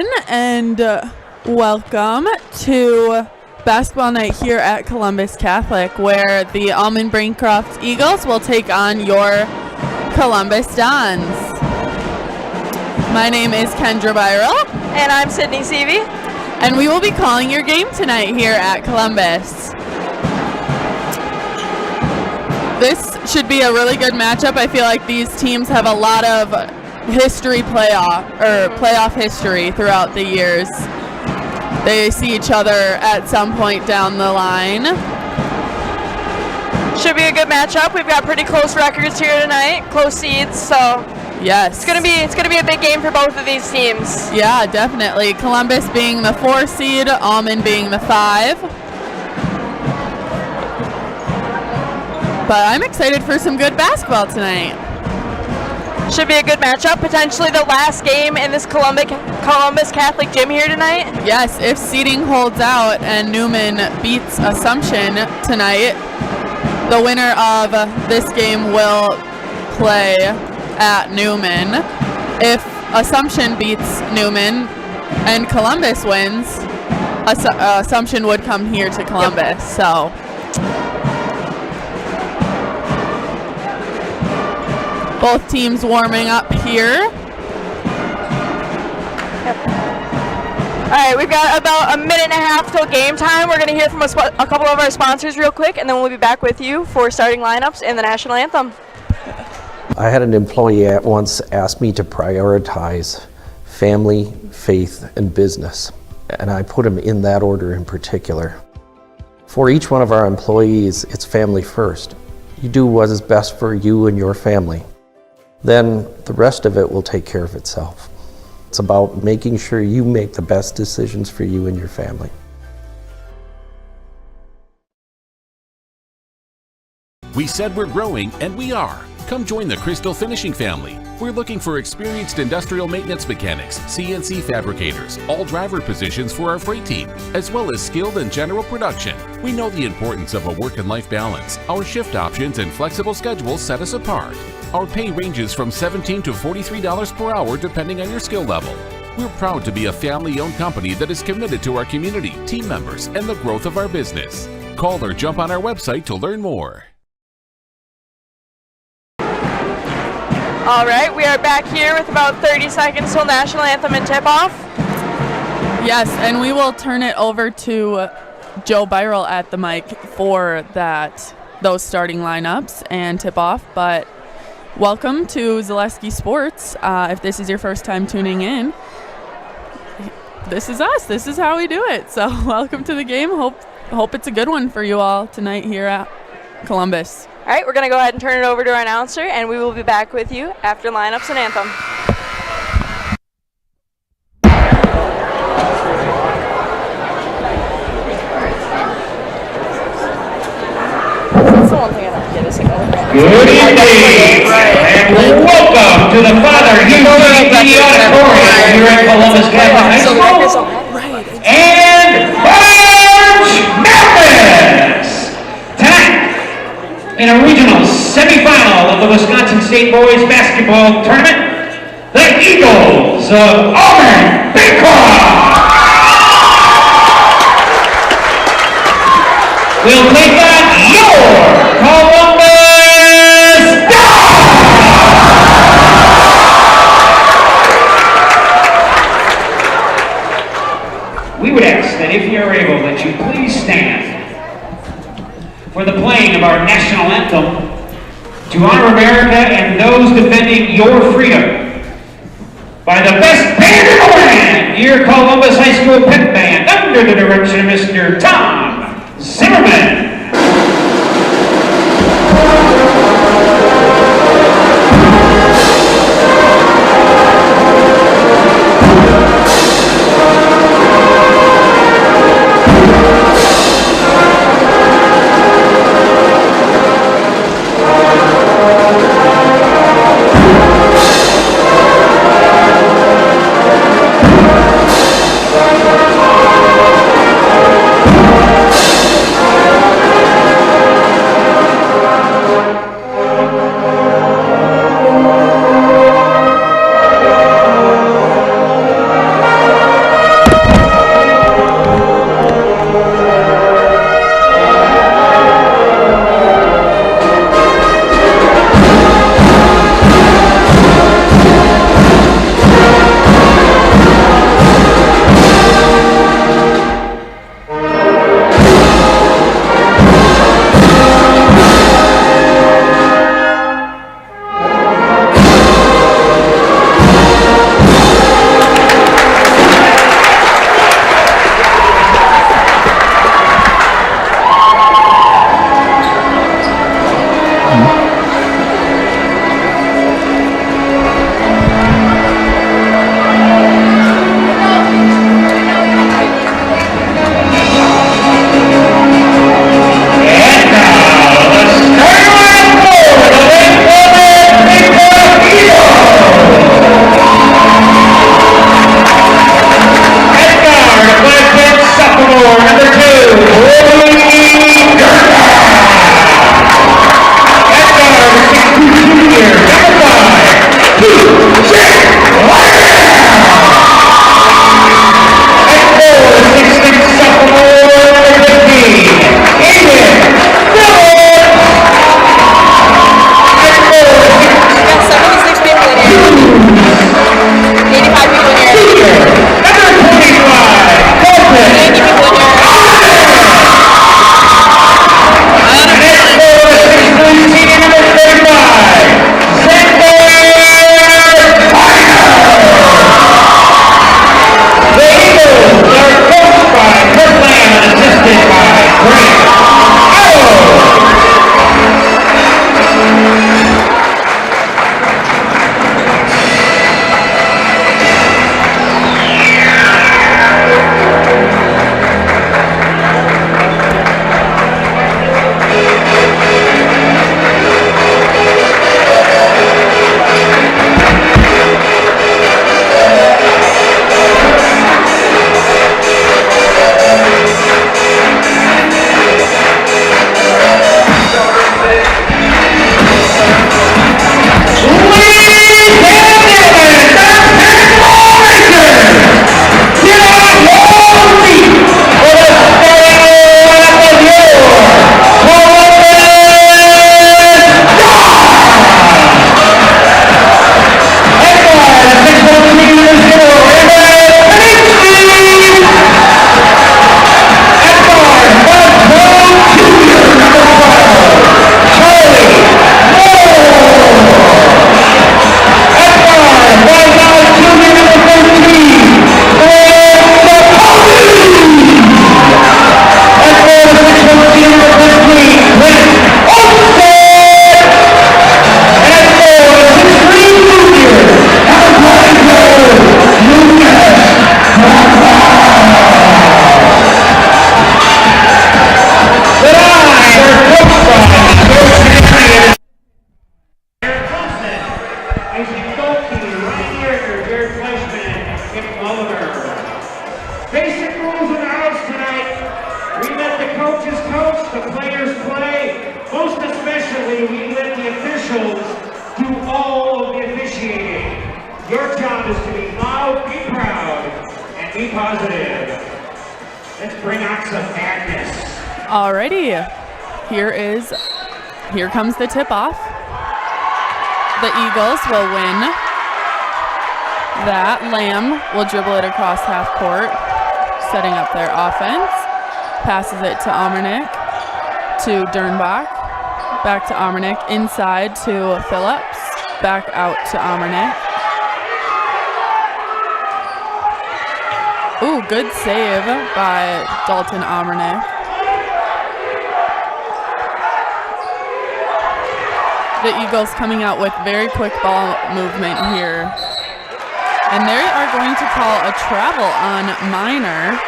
everyone, and welcome to basketball night here at Columbus Catholic, where the Almond-Bancroft Eagles will take on your Columbus Dons. My name is Kendra Byral. And I'm Sydney Seavey. And we will be calling your game tonight here at Columbus. This should be a really good matchup. I feel like these teams have a lot of playoff history throughout the years. They see each other at some point down the line. Should be a good matchup. We've got pretty close records here tonight, close seeds, so yes, it's gonna be a big game for both of these teams. Yeah, definitely. Columbus being the 4 seed, Almond being the 5. But I'm excited for some good basketball tonight. Should be a good matchup, potentially the last game in this Columbus Catholic gym here tonight. Yes, if seeding holds out and Newman beats Assumption tonight, the winner of this game will play at Newman. If Assumption beats Newman and Columbus wins, Assumption would come here to Columbus. Yep. So both teams warming up here. Yep. All right, we've got about a minute and a half till game time. We're going to hear from a couple of our sponsors real quick, and then we'll be back with you for starting lineups and the national anthem. I had an employee at once ask me to prioritize family, faith, and business, and I put them in that order in particular. For each one of our employees, it's family first. You do what is best for you and your family. Then the rest of it will take care of itself. It's about making sure you make the best decisions for you and your family. We said we're growing, and we are. Come join the Crystal Finishing family. We're looking for experienced industrial maintenance mechanics, CNC fabricators, all driver positions for our freight team, as well as skilled and general production. We know the importance of a work and life balance. Our shift options and flexible schedules set us apart. Our pay ranges from $17 to $43 per hour depending on your skill level. We're proud to be a family-owned company that is committed to our community, team members, and the growth of our business. Call or jump on our website to learn more. All right, we are back here with about 30 seconds till national anthem and tip-off. Yes, and we will turn it over to Joe Byral at the mic for those starting lineups and tip-off. But welcome to Zaleski Sports. If this is your first time tuning in, this is us. This is how we do it. So welcome to the game. Hope it's a good one for you all tonight here at Columbus. All right, we're going to go ahead and turn it over to our announcer, and we will be back with you after lineups and anthem. Good evening, and welcome to the Father UCD Auditorium here at Columbus Catholic High School. And March Madness! Tonight, in a regional semifinal of the Wisconsin State Boys Basketball Tournament, the Eagles of Almond-Bancroft will take on your Columbus Dons! We would ask that if you are able, that you please stand for the playing of our national anthem to honor America and those defending your freedom by the best band in the land, your Columbus High School Pep Band, under the direction of Mr. Tom Zimmerman. coaches coach, the players play. Most especially, we let the officials do all of the officiating. Your job is to be loud, be proud, and be positive. Let's bring out some madness. Alrighty, here comes the tip-off. The Eagles will win that. Lamb will dribble it across half court, setting up their offense. Passes it to Almernick, to Dernbach, back to Almernick, inside to Phillips, back out to Almernick. Ooh, good save by Dalton Almernick. The Eagles coming out with very quick ball movement here. And they are going to call a travel on Minor,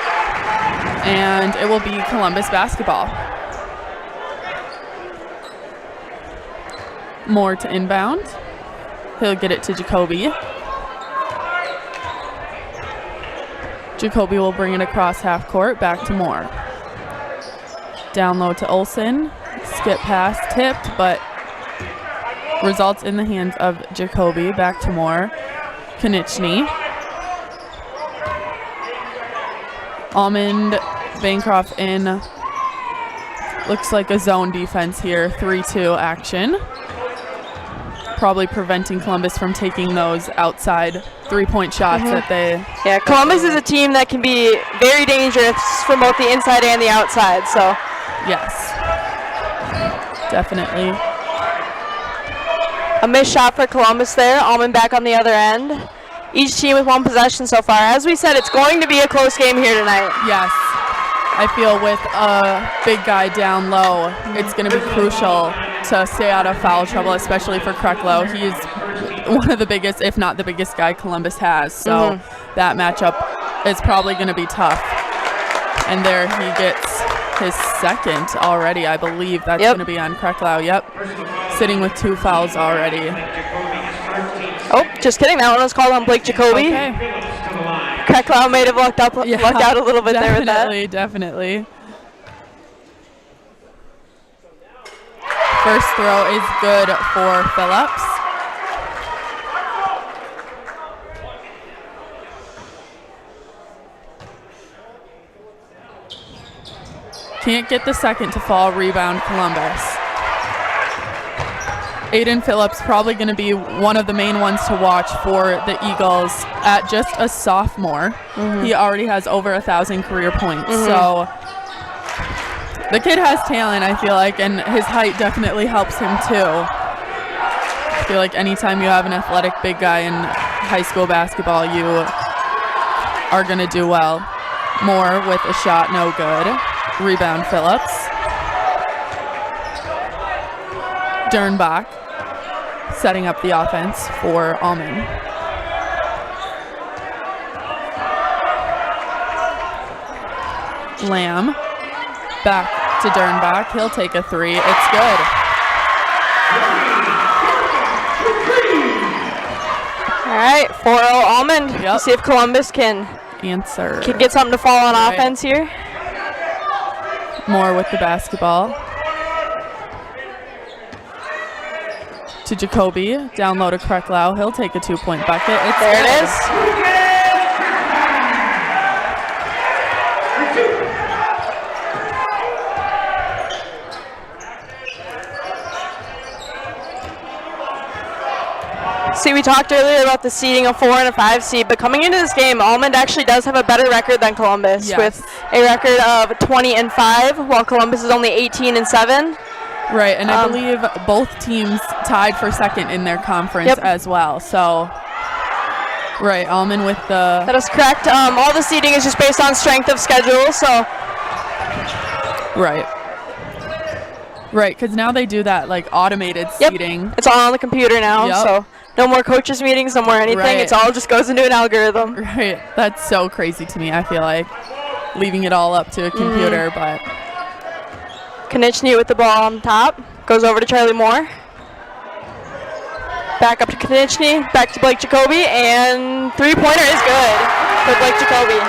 and it will be Columbus basketball. Moore to inbound. He'll get it to Jacoby. Jacoby will bring it across half court, back to Moore. Down low to Olsen. Skip pass, tipped, but results in the hands of Jacoby. Back to Moore. Konieczny. Almond-Bancroft in. Looks like a zone defense here. 3-2 action. Probably preventing Columbus from taking those outside three-point shots that they... Yeah, Columbus is a team that can be very dangerous from both the inside and the outside, so... Yes. Definitely. A missed shot for Columbus there. Almond back on the other end. Each team with one possession so far. As we said, it's going to be a close game here tonight. Yes. I feel with a big guy down low, it's going to be crucial to stay out of foul trouble, especially for Kreklow. He's one of the biggest, if not the biggest guy Columbus has. So that matchup is probably going to be tough. And there he gets his second already, I believe. That's going to be on Kreklow. Yep. Sitting with 2 fouls already. Oh, just kidding. That one was called on Blake Jacoby. Okay. Kreklow may have lucked out a little bit there with that. Definitely. First throw is good for Phillips. Can't get the second to fall. Rebound Columbus. Aiden Phillips probably going to be one of the main ones to watch for the Eagles at just a sophomore. He already has over 1,000 career points. So the kid has talent, I feel like, and his height definitely helps him too. I feel like anytime you have an athletic big guy in high school basketball, you are going to do well. Moore with a shot, no good. Rebound Phillips. Dernbach setting up the offense for Almond. Lamb back to Dernbach. He'll take a 3. It's good. All right, 4-0 Almond. Yep. See if Columbus can get something to fall on offense here. Moore with the basketball. To Jacoby, down low to Kreklow. He'll take a 2-point bucket. There it is. See, we talked earlier about the seeding of 4 and a 5 seed, but coming into this game, Almond actually does have a better record than Columbus with a record of 20-5, while Columbus is only 18-7. Right, and I believe both teams tied for second in their conference as well. So, right, Almond with the... That is correct. All the seeding is just based on strength of schedule, so... Right. Right, because now they do that, like, automated seeding. It's all on the computer now, so no more coaches meetings, no more anything. Right. It's all just goes into an algorithm. Right, that's so crazy to me, I feel like, leaving it all up to a computer, but... Konieczny with the ball on top. Goes over to Charlie Moore. Back up to Konieczny. Back to Blake Jacoby. And 3-pointer is good for Blake Jacoby.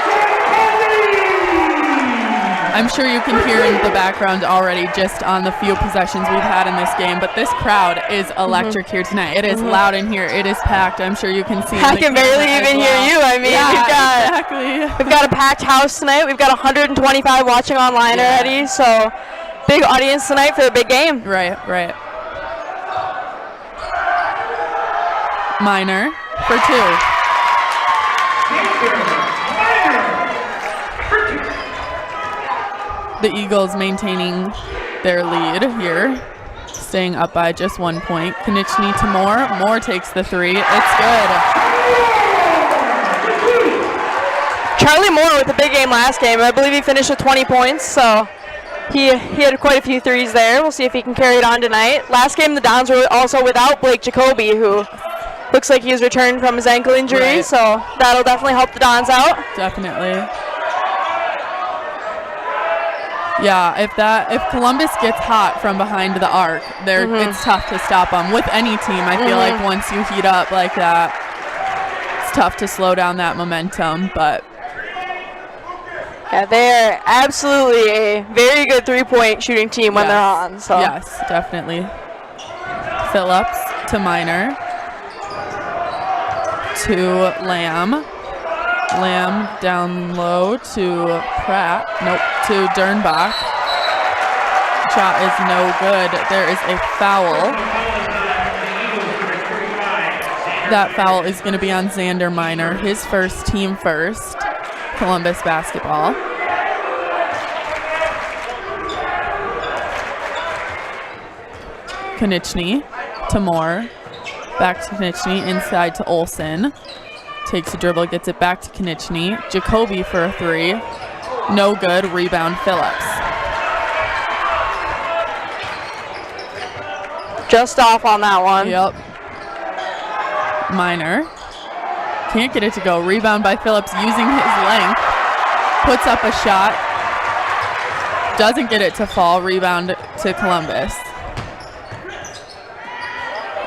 I'm sure you can hear in the background already just on the few possessions we've had in this game, but this crowd is electric here tonight. It is loud in here. It is packed. I'm sure you can see. I can barely even hear you. I mean, we've got a packed house tonight. We've got 125 watching online already, so big audience tonight for a big game. Right. Minor for 2. The Eagles maintaining their lead here, staying up by just 1 point. Konieczny to Moore. Moore takes the 3. It's good. Charlie Moore with a big game last game. I believe he finished with 20 points, so he had quite a few threes there. We'll see if he can carry it on tonight. Last game, the Dons were also without Blake Jacoby, who looks like he's returned from his ankle injury, so that'll definitely help the Dons out. Definitely. Yeah, if Columbus gets hot from behind the arc, it's tough to stop them. With any team, I feel like once you heat up like that, it's tough to slow down that momentum. But yeah, they're absolutely a very good three-point shooting team when they're on. So yes, definitely. Phillips to Minor to Lamb. Lamb down low to Pratt. Nope, to Dernbach. Shot is no good. There is a foul. That foul is going to be on Xander Minor, his first, team first. Columbus basketball. Konieczny to Moore. Back to Konieczny, inside to Olsen. Takes a dribble, gets it back to Konieczny. Jacoby for a 3. No good. Rebound Phillips. Just off on that one. Yep. Minor. Can't get it to go. Rebound by Phillips using his length. Puts up a shot. Doesn't get it to fall. Rebound to Columbus.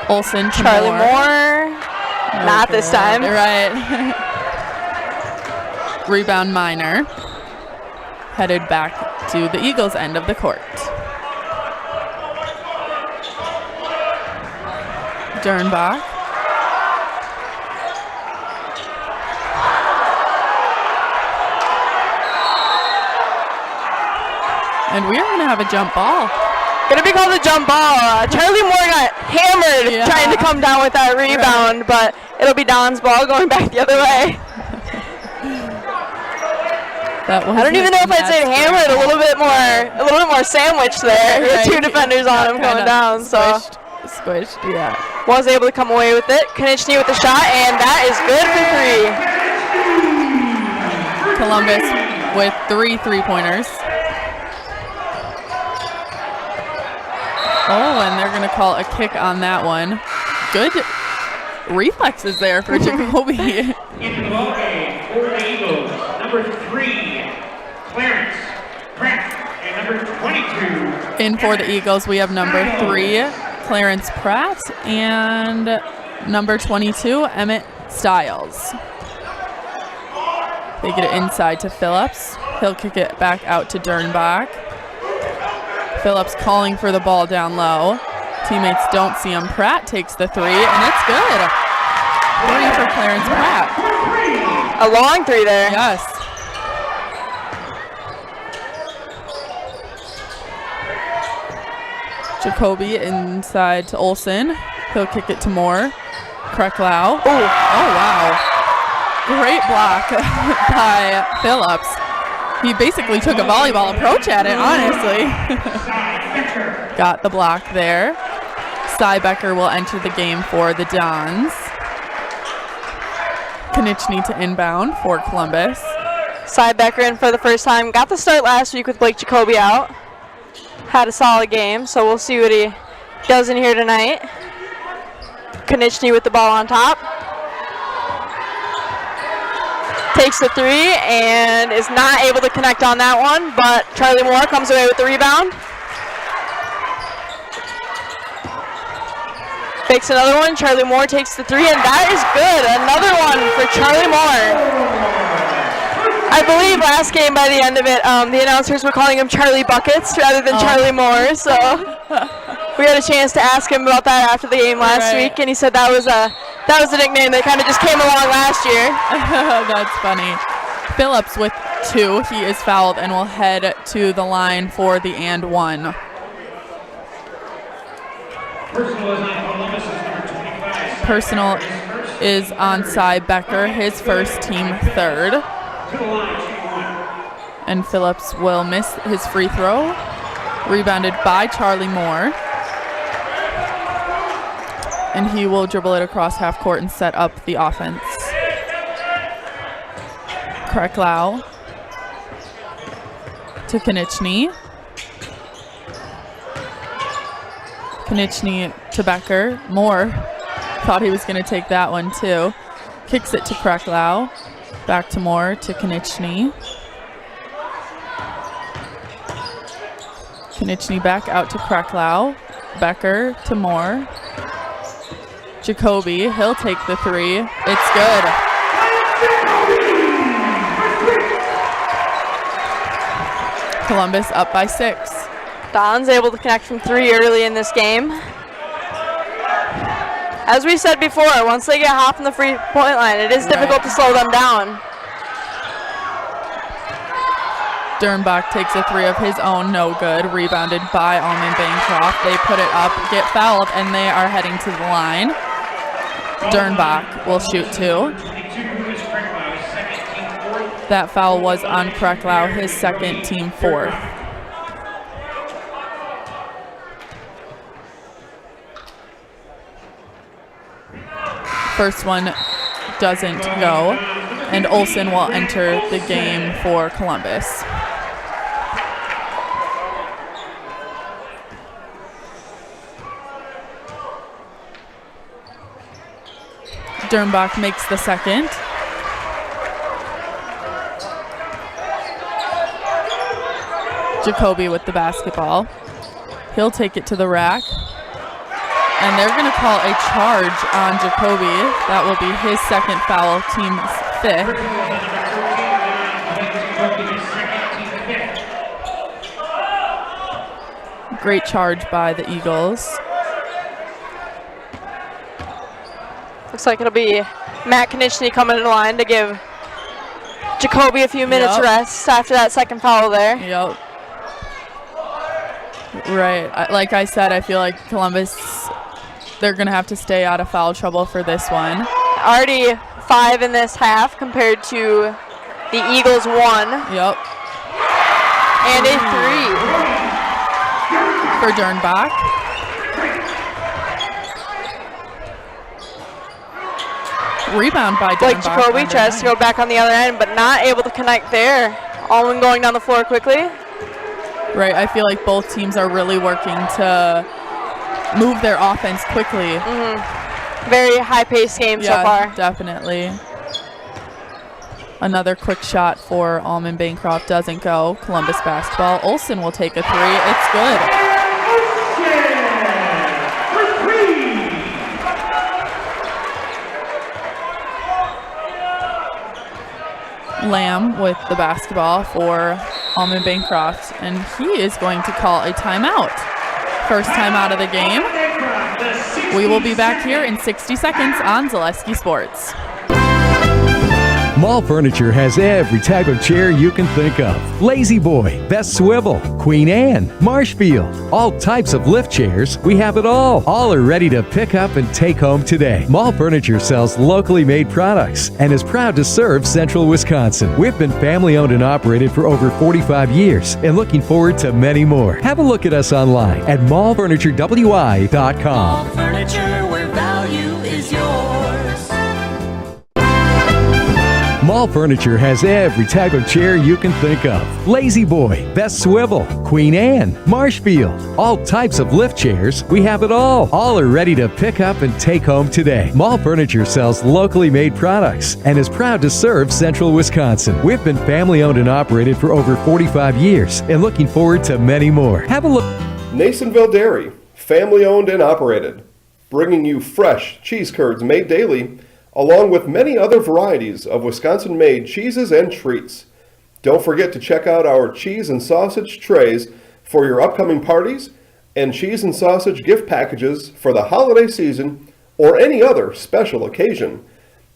Olsen to Charlie Moore. Not this time. Right. Rebound Minor. Headed back to the Eagles' end of the court. Dernbach. And we are going to have a jump ball. Gonna be called a jump ball. Charlie Moore got hammered trying to come down with that rebound, but it'll be Don's ball going back the other way. I don't even know if I'd say hammered. A little bit more sandwiched there. Right. Two defenders on him coming down, squished. Yeah. Was able to come away with it. Konieczny with the shot, and that is good for 3. Columbus with 3 3-pointers. Oh, and they're going to call a kick on that one. Good reflexes there for Jacoby. Into the ball game for the Eagles, number 3, Clarence Pratt, and number 22. In for the Eagles, we have number 3, Clarence Pratt, and number 22, Emmett Stiles. They get it inside to Phillips. He'll kick it back out to Dernbach. Phillips calling for the ball down low. Teammates don't see him. Pratt takes the 3, and it's good. 3 for Clarence Pratt. A long 3 there. Yes. Jacoby inside to Olsen. He'll kick it to Moore. Kreklau. Oh, wow. Great block by Phillips. He basically took a volleyball approach at it, honestly. Got the block there. Cybecker will enter the game for the Dons. Konieczny to inbound for Columbus. Cybecker in for the first time. Got the start last week with Blake Jacoby out. Had a solid game, so we'll see what he does in here tonight. Konieczny with the ball on top. Takes the 3 and is not able to connect on that one, but Charlie Moore comes away with the rebound. Fakes another one. Charlie Moore takes the 3, and that is good. Another one for Charlie Moore. I believe last game by the end of it, the announcers were calling him Charlie Buckets rather than Charlie Moore. So we had a chance to ask him about that after the game last week, and he said that was a nickname that kind of just came along last year. That's funny. Phillips with 2. He is fouled and will head to the line for the and 1. Personal is on Cy Becker, his first, team 3rd. And Phillips will miss his free throw. Rebounded by Charlie Moore. And he will dribble it across half court and set up the offense. Kreklau to Konieczny. Konieczny to Becker. Moore thought he was going to take that one too. Kicks it to Kreklau. Back to Moore to Konieczny. Konieczny back out to Kreklau. Becker to Moore. Jacoby, he'll take the 3. It's good. Columbus up by 6. Don's able to connect from 3 early in this game. As we said before, once they get hot from the free point line, it is difficult to slow them down. Dernbach takes a 3 of his own, no good. Rebounded by Almond-Bancroft. They put it up, get fouled, and they are heading to the line. Dernbach will shoot 2. That foul was on Kreklau, his second, team 4th. First one doesn't go, and Olsen will enter the game for Columbus. Dernbach makes the second. Jacoby with the basketball. He'll take it to the rack. And they're going to call a charge on Jacoby. That will be his second foul, team's 5th. Great charge by the Eagles. Looks like it'll be Matt Konieczny coming to the line to give Jacoby a few minutes rest after that second foul there. Yep. Right. Like I said, I feel like Columbus, they're going to have to stay out of foul trouble for this one. Already 5 in this half compared to the Eagles 1. Yep. And a 3. For Dernbach. Rebound by Dernbach. Blake Jacoby tries to go back on the other end, but not able to connect there. Allman going down the floor quickly. Right, I feel like both teams are really working to move their offense quickly. Very high-paced game so far. Definitely. Another quick shot for Almond-Bancroft doesn't go. Columbus basketball. Olsen will take a 3. It's good. Lamb with the basketball for Almond-Bancroft, and he is going to call a timeout. First timeout of the game. We will be back here in 60 seconds on Zaleski Sports. Mall Furniture has every type of chair you can think of. Lazy Boy, Best Swivel, Queen Anne, Marshfield, all types of lift chairs. We have it all. All are ready to pick up and take home today. Mall Furniture sells locally made products and is proud to serve Central Wisconsin. We've been family owned and operated for over 45 years and looking forward to many more. Have a look at us online at mallfurniturewi.com. Mall Furniture, where value is yours. Mall Furniture has every type of chair you can think of. Lazy Boy, Best Swivel, Queen Anne, Marshfield, all types of lift chairs. We have it all. All are ready to pick up and take home today. Mall Furniture sells locally made products and is proud to serve Central Wisconsin. We've been family owned and operated for over 45 years and looking forward to many more. Have a look. Nasonville Dairy, family owned and operated, bringing you fresh cheese curds made daily, along with many other varieties of Wisconsin-made cheeses and treats. Don't forget to check out our cheese and sausage trays for your upcoming parties and cheese and sausage gift packages for the holiday season or any other special occasion.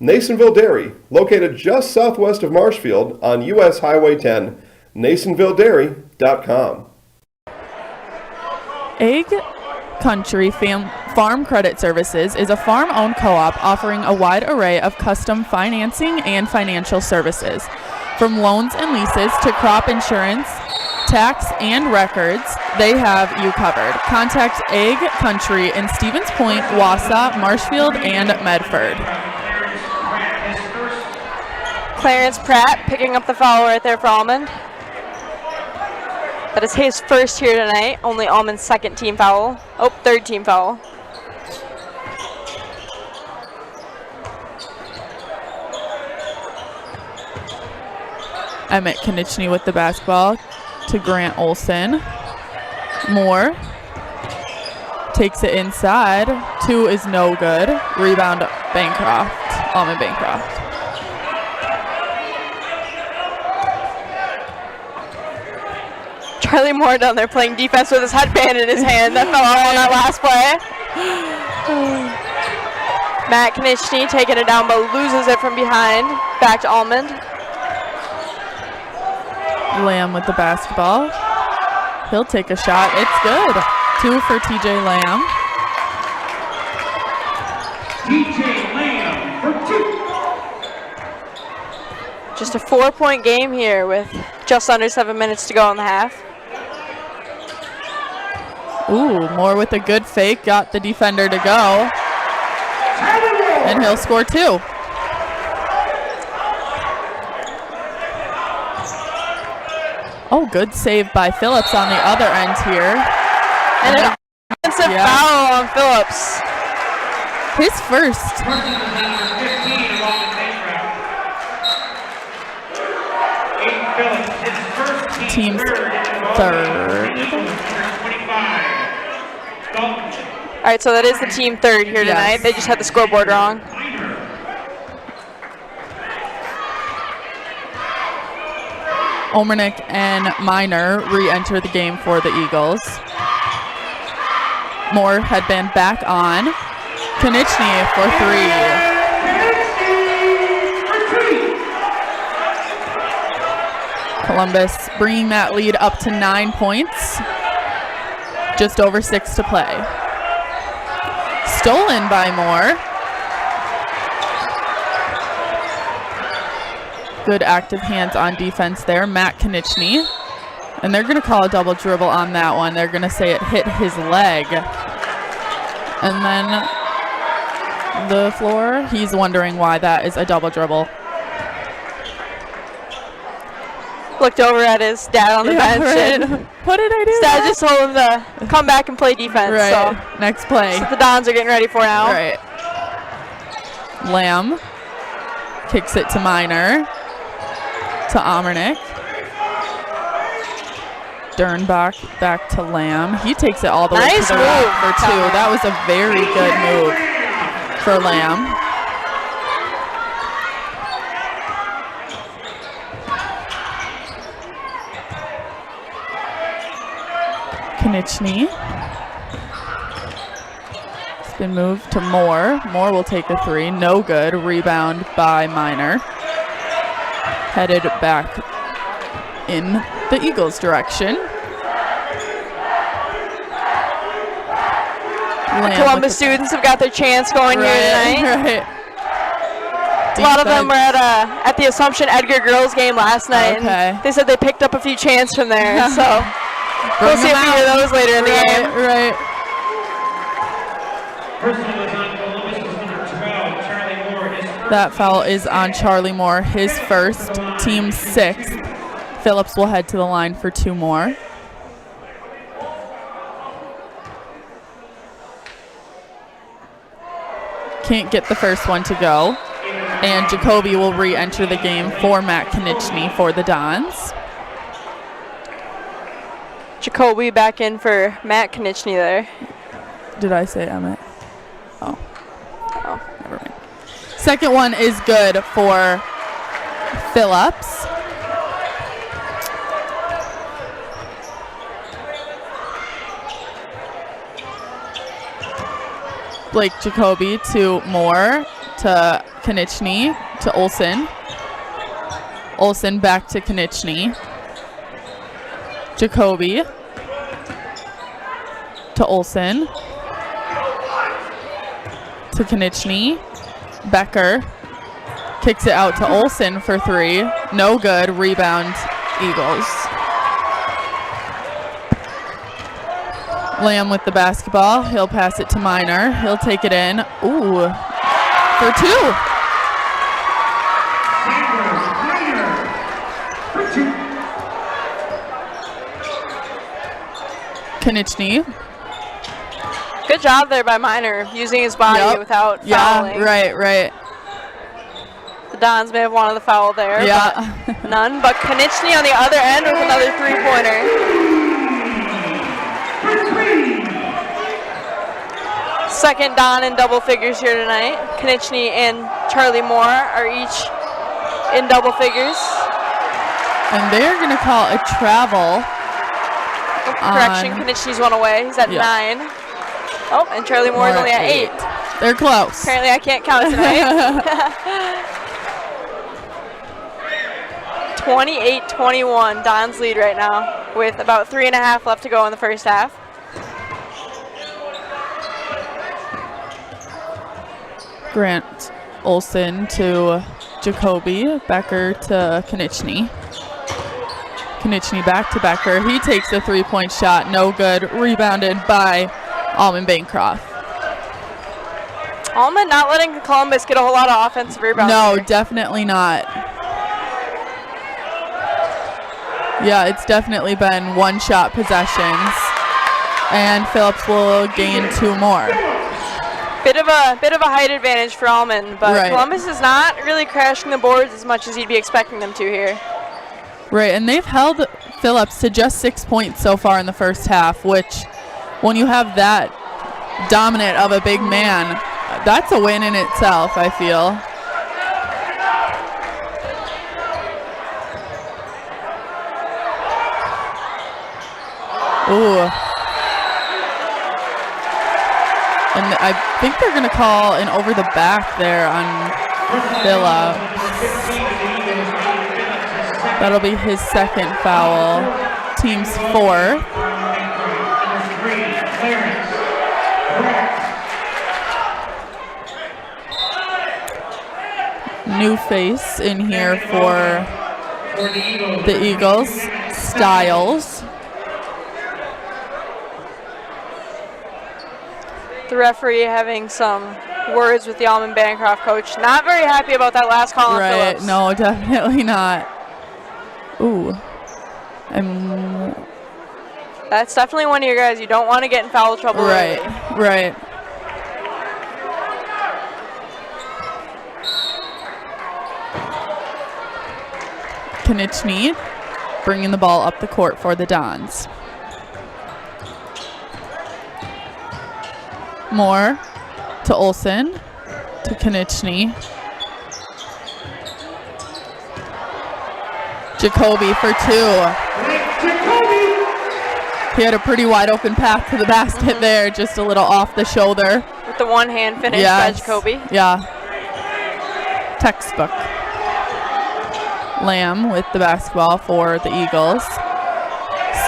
Nasonville Dairy, located just southwest of Marshfield on US Highway 10, NasonvilleDairy.com. Egg Country Farm Credit Services is a farm-owned co-op offering a wide array of custom financing and financial services. From loans and leases to crop insurance, tax, and records, they have you covered. Contact Egg Country in Stevens Point, Wausau, Marshfield, and Medford. Clarence Pratt picking up the foul right there for Almond. That is his first here tonight. Only Almond's second team foul. Oh, third team foul. Emmett Konieczny with the basketball to Grant Olson. Moore takes it inside. 2 is no good. Rebound Bancroft, Almond-Bancroft. Charlie Moore down there playing defense with his headband in his hand. That fell off on that last play. Matt Konieczny taking it down but loses it from behind. Back to Almond. Lamb with the basketball. He'll take a shot. It's good. 2 for TJ Lamb. TJ Lamb for 2. Just a 4-point game here with just under 7 minutes to go in the half. Ooh, Moore with a good fake. Got the defender to go. And he'll score 2. Oh, good save by Phillips on the other end here. And an offensive foul on Phillips. His first. Team's third. All right, so that is the team third here tonight. They just had the scoreboard wrong. Omernick and Minor re-enter the game for the Eagles. Moore had been back on. Konieczny for 3. Columbus bringing that lead up to 9 points. Just over 6 to play. Stolen by Moore. Good active hands on defense there. Matt Konieczny. And they're going to call a double dribble on that one. They're going to say it hit his leg. And then the floor, he's wondering why that is a double dribble. Looked over at his dad on the bench. Right. And what did I do? His dad just told him to come back and play defense. Right. So next play. that's what the Dons are getting ready for now. Right. Lamb kicks it to Minor. To Omernick. Dernbach back to Lamb. He takes it all the way to the rack for 2. That was a very good move for Lamb. Konieczny. It's been moved to Moore. Moore will take a 3. No good. Rebound by Minor. Headed back in the Eagles' direction. Columbus students have got their chance going here tonight. Right. A lot of them were at the Assumption Edgar girls game last night. Okay. And they said they picked up a few chants from there. So we'll see if we hear those later in the game. Right. That foul is on Charlie Moore, his first, team 6th. Phillips will head to the line for 2 more. Can't get the first one to go. And Jacoby will re-enter the game for Matt Konieczny for the Dons. Jacoby back in for Matt Konieczny there. Did I say Emmett? Oh, never mind. Second one is good for Phillips. Blake Jacoby to Moore, to Konieczny, to Olsen. Olsen back to Konieczny. Jacoby to Olsen. To Konieczny. Becker kicks it out to Olsen for 3. No good. Rebound, Eagles. Lamb with the basketball. He'll pass it to Minor. He'll take it in. Ooh, for 2. Konieczny. Good job there by Minor, using his body without fouling. Yeah, right. The Dons may have wanted the foul there. Yeah. But none, but Konieczny on the other end with another 3-pointer. Second Don in double figures here tonight. Konieczny and Charlie Moore are each in double figures. And they're going to call a travel. Correction, Konieczny's one away. He's at 9. Oh, and Charlie Moore's only at 8. They're close. Apparently I can't count tonight. 28-21, Don's lead right now with about 3.5 left to go in the first half. Grant Olsen to Jacoby. Becker to Konieczny. Konieczny back to Becker. He takes a 3-point shot. No good. Rebounded by Almond-Bancroft. Almond not letting Columbus get a whole lot of offensive rebounds. No, here. definitely not. Yeah, it's definitely been one-shot possessions. And Phillips will gain 2 more. Bit of a height advantage for Almond, but Columbus is not really crashing the boards as much as you'd be expecting them to here. Right, and they've held Phillips to just 6 points so far in the first half, which when you have that dominant of a big man, that's a win in itself, I feel. Ooh. And I think they're going to call an over the back there on Phillips. That'll be his second foul. Team's 4th. New face in here for the Eagles, Styles. The referee having some words with the Almond-Bancroft coach. Not very happy about that last call on Phillips. Right, no, definitely not. Ooh. That's definitely one of your guys you don't want to get in foul trouble. Right, right. Konieczny bringing the ball up the court for the Dons. Moore to Olsen to Konieczny. Jacoby for 2. He had a pretty wide open path to the basket there, just a little off the shoulder. With the one-hand finish by Jacoby. Yeah. Textbook. Lamb with the basketball for the Eagles.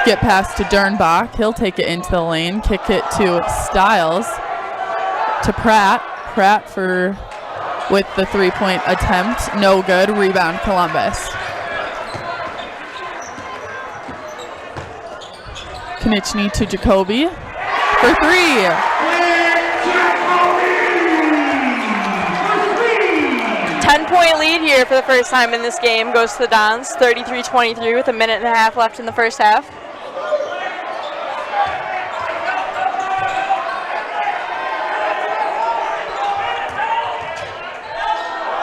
Skip pass to Dernbach. He'll take it into the lane. Kick it to Styles. To Pratt. Pratt with the 3-point attempt. No good. Rebound Columbus. Konieczny to Jacoby for 3. 10-point lead here for the first time in this game goes to the Dons, 33-23 with 1.5 minutes left in the first half.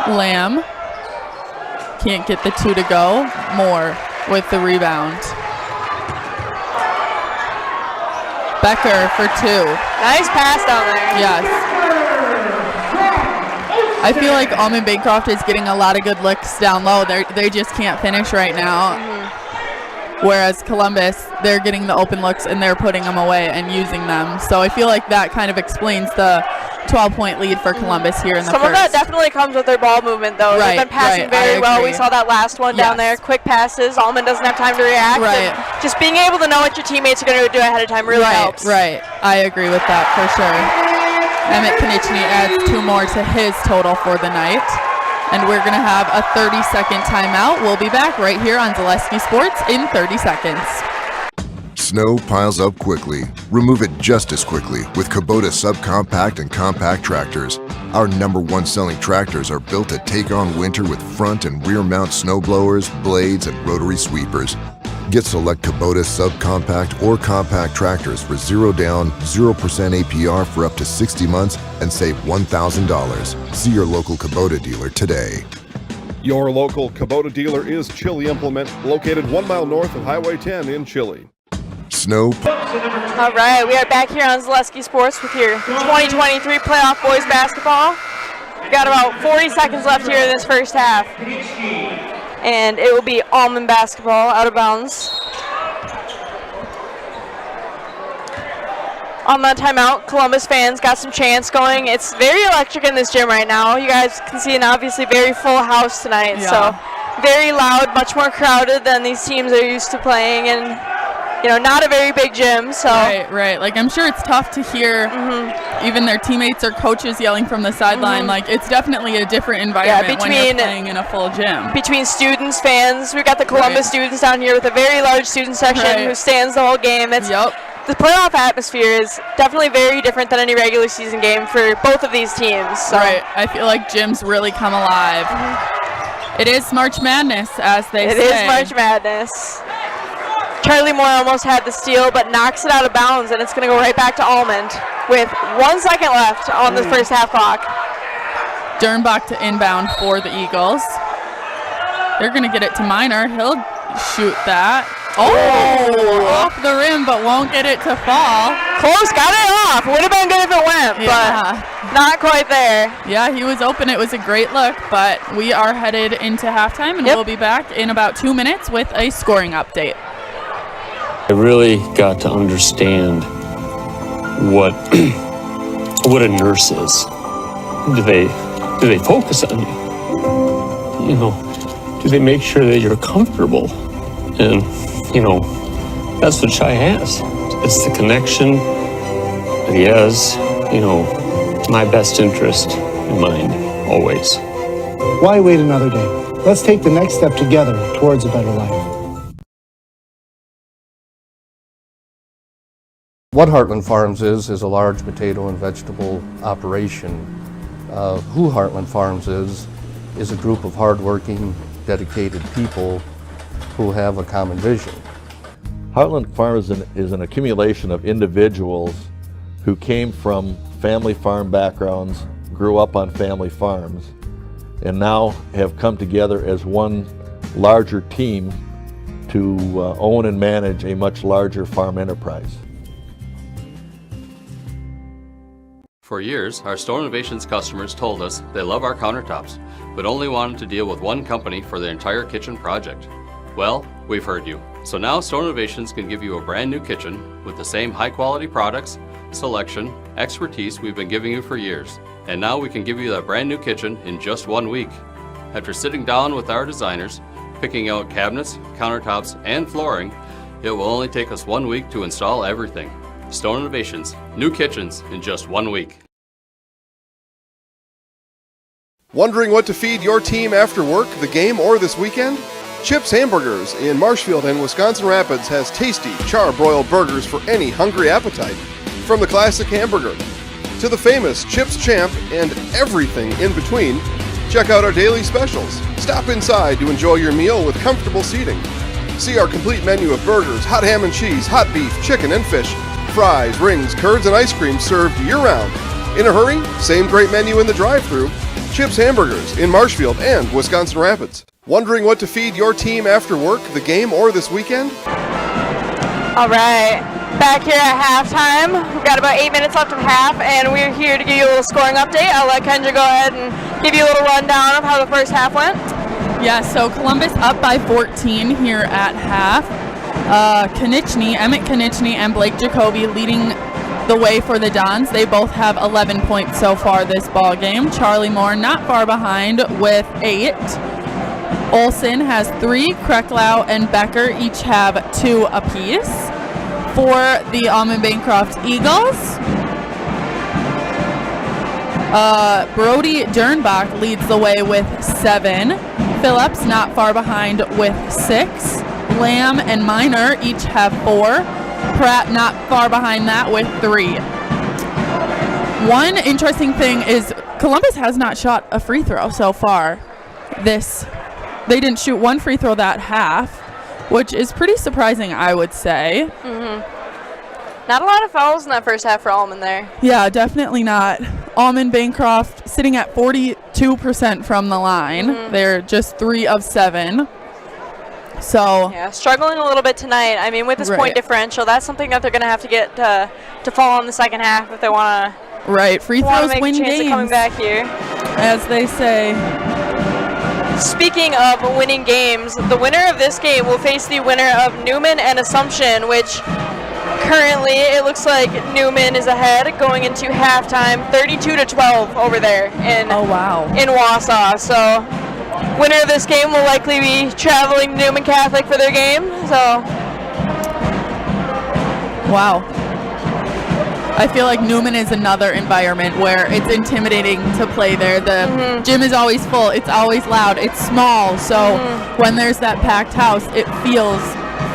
Lamb can't get the 2 to go. Moore with the rebound. Becker for 2. Nice pass down there. Yes. I feel like Almond-Bancroft is getting a lot of good licks down low. They just can't finish right now. Whereas Columbus, they're getting the open looks and they're putting them away and using them. So I feel like that kind of explains the 12-point lead for Columbus here in the Some first. of that definitely comes with their ball movement, though. Right, They've been passing right, very I well. agree. We saw that last one down there. Quick passes. Almond doesn't have time to react. Right. And just being able to know what your teammates are going to do ahead of time really helps. Right. I agree with that for sure. Emmett Konieczny adds 2 more to his total for the night. And we're going to have a 30-second timeout. We'll be back right here on Zaleski Sports in 30 seconds. Snow piles up quickly. Remove it just as quickly with Kubota subcompact and compact tractors. Our #1 selling tractors are built to take on winter with front and rear mount snow blowers, blades, and rotary sweepers. Get select Kubota subcompact or compact tractors for 0 down, 0% APR for up to 60 months and save $1,000. See your local Kubota dealer today. Your local Kubota dealer is Chili Implement, located 1 mile north of Highway 10 in Chili. Snow. All right, we are back here on Zaleski Sports with your 2023 playoff boys basketball. We've got about 40 seconds left here in this first half. And it will be Almond basketball out of bounds. On that timeout, Columbus fans got some chants going. It's very electric in this gym right now. You guys can see an obviously very full house tonight. Yeah. So very loud, much more crowded than these teams are used to playing. And not a very big gym, so. Right. Like, I'm sure it's tough to hear even their teammates or coaches yelling from the sideline. Like, it's definitely a different environment when you're playing in a full gym. Between students, fans, we've got the Columbus students down here with a very large student section who stands the whole game. The playoff atmosphere is definitely very different than any regular season game for both of these teams. So. Right. I feel like gyms really come alive. It is March Madness, as they say. It is March Madness. Charlie Moore almost had the steal, but knocks it out of bounds, and it's going to go right back to Almond with 1 second left on the first half clock. Dernbach to inbound for the Eagles. They're going to get it to Minor. He'll shoot that. Oh, off the rim, but won't get it to fall. Close, got it off. Would have been good if it went, but not quite there. Yeah, he was open. It was a great look, but we are headed into halftime, and we'll be back in about 2 minutes with a scoring update. I really got to understand what a nurse is. Do they focus on you? Do they make sure that you're comfortable? And that's what Shai has. It's the connection that he has. My best interest in mind always. Why wait another day? Let's take the next step together towards a better life. What Heartland Farms is a large potato and vegetable operation. Who Heartland Farms is a group of hardworking, dedicated people who have a common vision. Heartland Farms is an accumulation of individuals who came from family farm backgrounds, grew up on family farms, and now have come together as one larger team to own and manage a much larger farm enterprise. For years, our Store Innovations customers told us they love our countertops, but only wanted to deal with one company for their entire kitchen project. Well, we've heard you. So now Store Innovations can give you a brand new kitchen with the same high quality products, selection, expertise we've been giving you for years. And now we can give you that brand new kitchen in just 1 week. After sitting down with our designers, picking out cabinets, countertops, and flooring, it will only take us 1 week to install everything. Store Innovations, new kitchens in just 1 week. Wondering what to feed your team after work, the game, or this weekend? Chips Hamburgers in Marshfield and Wisconsin Rapids has tasty char-broiled burgers for any hungry appetite. From the classic hamburger to the famous Chips Champ and everything in between, check out our daily specials. Stop inside to enjoy your meal with comfortable seating. See our complete menu of burgers, hot ham and cheese, hot beef, chicken and fish, fries, rings, curds, and ice cream served year-round. In a hurry? Same great menu in the drive-thru. Chips Hamburgers in Marshfield and Wisconsin Rapids. Wondering what to feed your team after work, the game, or this weekend? All right, back here at halftime. We've got about 8 minutes left of half, and we're here to give you a little scoring update. I'll let Kendra go ahead and give you a little rundown of how the first half went. Yeah, so Columbus up by 14 here at half. Emmett Konieczny, and Blake Jacoby leading the way for the Dons. They both have 11 points so far this ball game. Charlie Moore not far behind with 8. Olson has 3. Krecklau and Becker each have 2 apiece. For the Almond-Bancroft Eagles, Brody Dernbach leads the way with 7. Phillips not far behind with 6. Lamb and Minor each have 4. Pratt not far behind that with 3. One interesting thing is Columbus has not shot a free throw so far. They didn't shoot 1 free throw that half, which is pretty surprising, I would say. Not a lot of fouls in that first half for Almond there. Yeah, definitely not. Almond-Bancroft sitting at 42% from the line. They're just 3 of 7. So yeah, struggling a little bit tonight. I mean, with this point differential, that's something that they're going to have to get to fall in the second half if they want to. Right, free throws make win a chance games. Of coming back here, as they say. Speaking of winning games, the winner of this game will face the winner of Newman and Assumption, which currently it looks like Newman is ahead going into halftime, 32-12 over there in Wausau. So winner of this game will likely be traveling to Newman Catholic for their game. So wow. I feel like Newman is another environment where it's intimidating to play there. The gym is always full. It's always loud. It's small. So when there's that packed house, it feels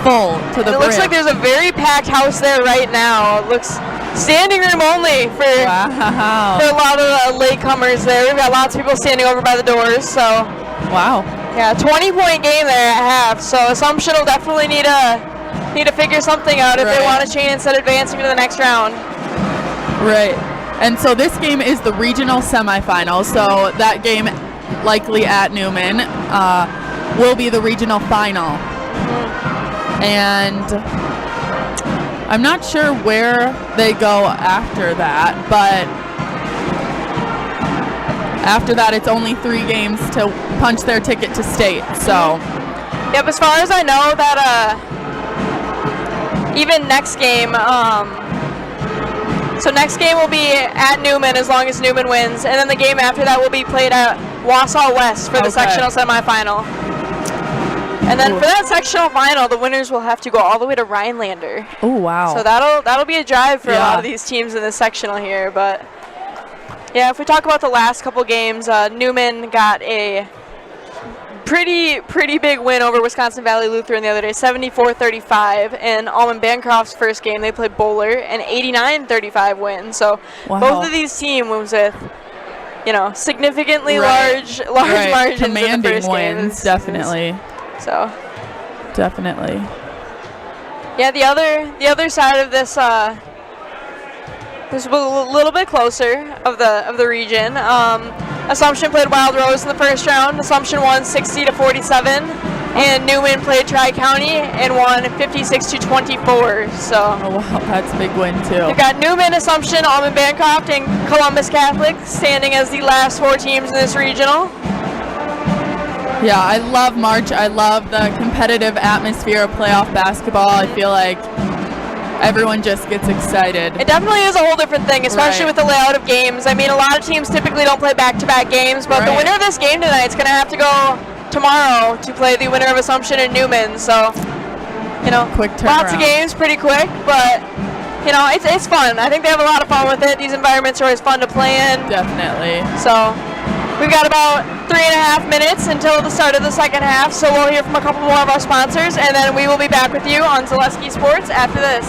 full to the brim. It looks like there's a very packed house there right now. It looks standing room only for a lot of latecomers there. We've got lots of people standing over by the doors. So wow. Yeah, 20-point game there at half. So Assumption will definitely need to figure something out if they want a chance at advancing to the next round. Right. And so this game is the regional semifinal. So that game, likely at Newman, will be the regional final. And I'm not sure where they go after that, but after that it's only 3 games to punch their ticket to state. So yep, as far as I know, that even next game, so next game will be at Newman as long as Newman wins, and then the game after that will be played at Wausau West for the sectional semifinal. And then for that sectional final, the winners will have to go all the way to Rhinelander. Oh wow! So that'll be a drive for a lot of these teams in the sectional here. But yeah, if we talk about the last couple games, Newman got a pretty big win over Wisconsin Valley Lutheran the other day, 74-35. And Almond-Bancroft's first game, they played Bowler, an 89-35 win. So both of these teams with, significantly large margins commanding in the first wins, game. definitely. So definitely. Yeah, the other side of this this was a little bit closer of the region. Assumption played Wild Rose in the first round. Assumption won 60-47, and Newman played Tri-County and won 56-24. So oh wow, that's a big win too. We've got Newman, Assumption, Almond-Bancroft, and Columbus Catholic standing as the last 4 teams in this regional. Yeah, I love March. I love the competitive atmosphere of playoff basketball. I feel like everyone just gets excited. It definitely is a whole different thing, especially with the layout of games. I mean, a lot of teams typically don't play back-to-back games, but the winner of this game tonight is going to have to go tomorrow to play the winner of Assumption and Newman. So, quick turnaround. Lots of games, pretty quick, but it's fun. I think they have a lot of fun with it. These environments are always fun to play in. Definitely. So we've got about 3.5 minutes until the start of the second half, so we'll hear from a couple more of our sponsors, and then we will be back with you on Zaleski Sports after this.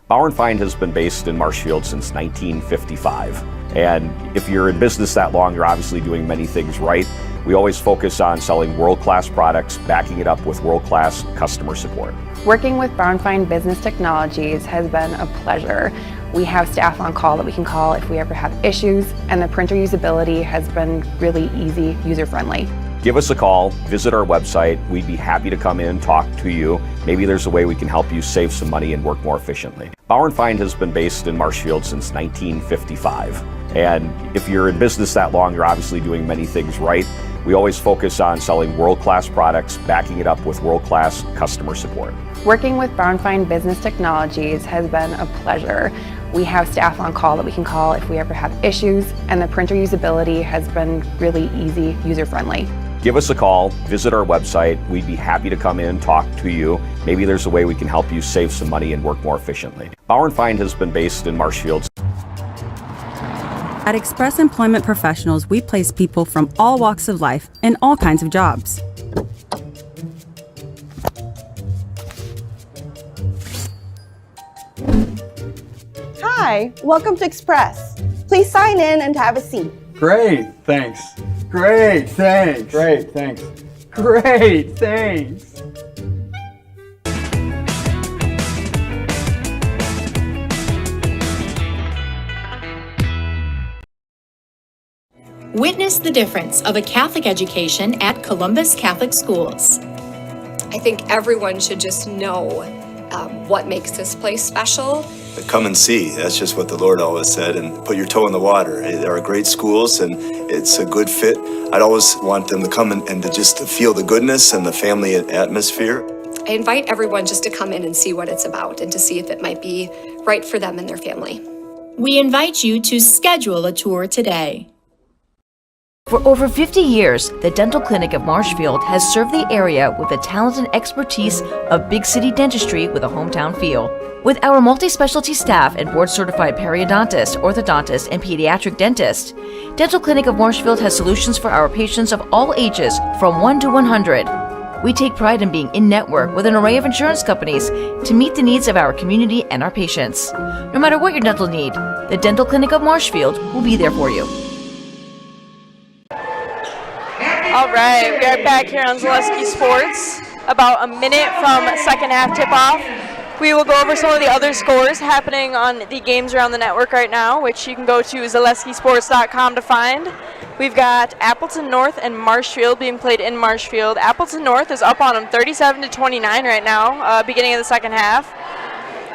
Bauer & Feind has been based in Marshfield since 1955. And if you're in business that long, you're obviously doing many things right. We always focus on selling world-class products, backing it up with world-class customer support. Working with Bauer & Feind Business Technologies has been a pleasure. We have staff on call that we can call if we ever have issues, and the printer usability has been really easy, user-friendly. Give us a call, visit our website. We'd be happy to come in, talk to you. Maybe there's a way we can help you save some money and work more efficiently. Bauer & Feind has been based in Marshfield since 1955. And if you're in business that long, you're obviously doing many things right. We always focus on selling world-class products, backing it up with world-class customer support. Working with Brown Fine Business Technologies has been a pleasure. We have staff on call that we can call if we ever have issues, and the printer usability has been really easy, user-friendly. Give us a call, visit our website. We'd be happy to come in, talk to you. Maybe there's a way we can help you save some money and work more efficiently. Bauer & Fine has been based in Marshfield. At Express Employment Professionals, we place people from all walks of life in all kinds of jobs. Hi, welcome to Express. Please sign in and have a seat. Great, thanks. Great, thanks. Great, thanks. Great, thanks. Witness the difference of a Catholic education at Columbus Catholic Schools. I think everyone should just know what makes this place special. Come and see. That's just what the Lord always said, and put your toe in the water. There are great schools, and it's a good fit. I'd always want them to come and to just feel the goodness and the family atmosphere. I invite everyone just to come in and see what it's about and to see if it might be right for them and their family. We invite you to schedule a tour today. For over 50 years, the Dental Clinic of Marshfield has served the area with the talent and expertise of big city dentistry with a hometown feel. With our multi-specialty staff and board-certified periodontist, orthodontist, and pediatric dentist, Dental Clinic of Marshfield has solutions for our patients of all ages from 1 to 100. We take pride in being in-network with an array of insurance companies to meet the needs of our community and our patients. No matter what your dental need, the Dental Clinic of Marshfield will be there for you. All right, we are back here on Zaleski Sports, about a minute from second half tip-off. We will go over some of the other scores happening on the games around the network right now, which you can go to zaleskisports.com to find. We've got Appleton North and Marshfield being played in Marshfield. Appleton North is up on them 37-29 right now, beginning of the second half.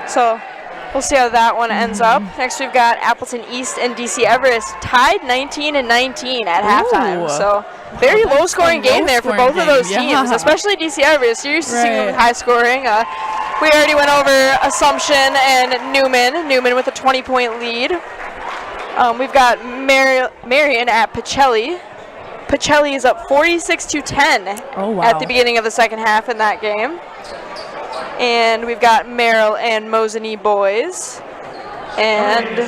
So we'll see how that one ends up. Next we've got Appleton East and DC Everest tied 19-19 at halftime. So very low-scoring game there for both of those teams, especially DC Everest. You're used to seeing them with high scoring. We already went over Assumption and Newman. Newman with a 20-point lead. We've got Marion at Pacelli. Pacelli is up 46-10 at the beginning of the second half in that game. And we've got Merrill and Mosinee boys. And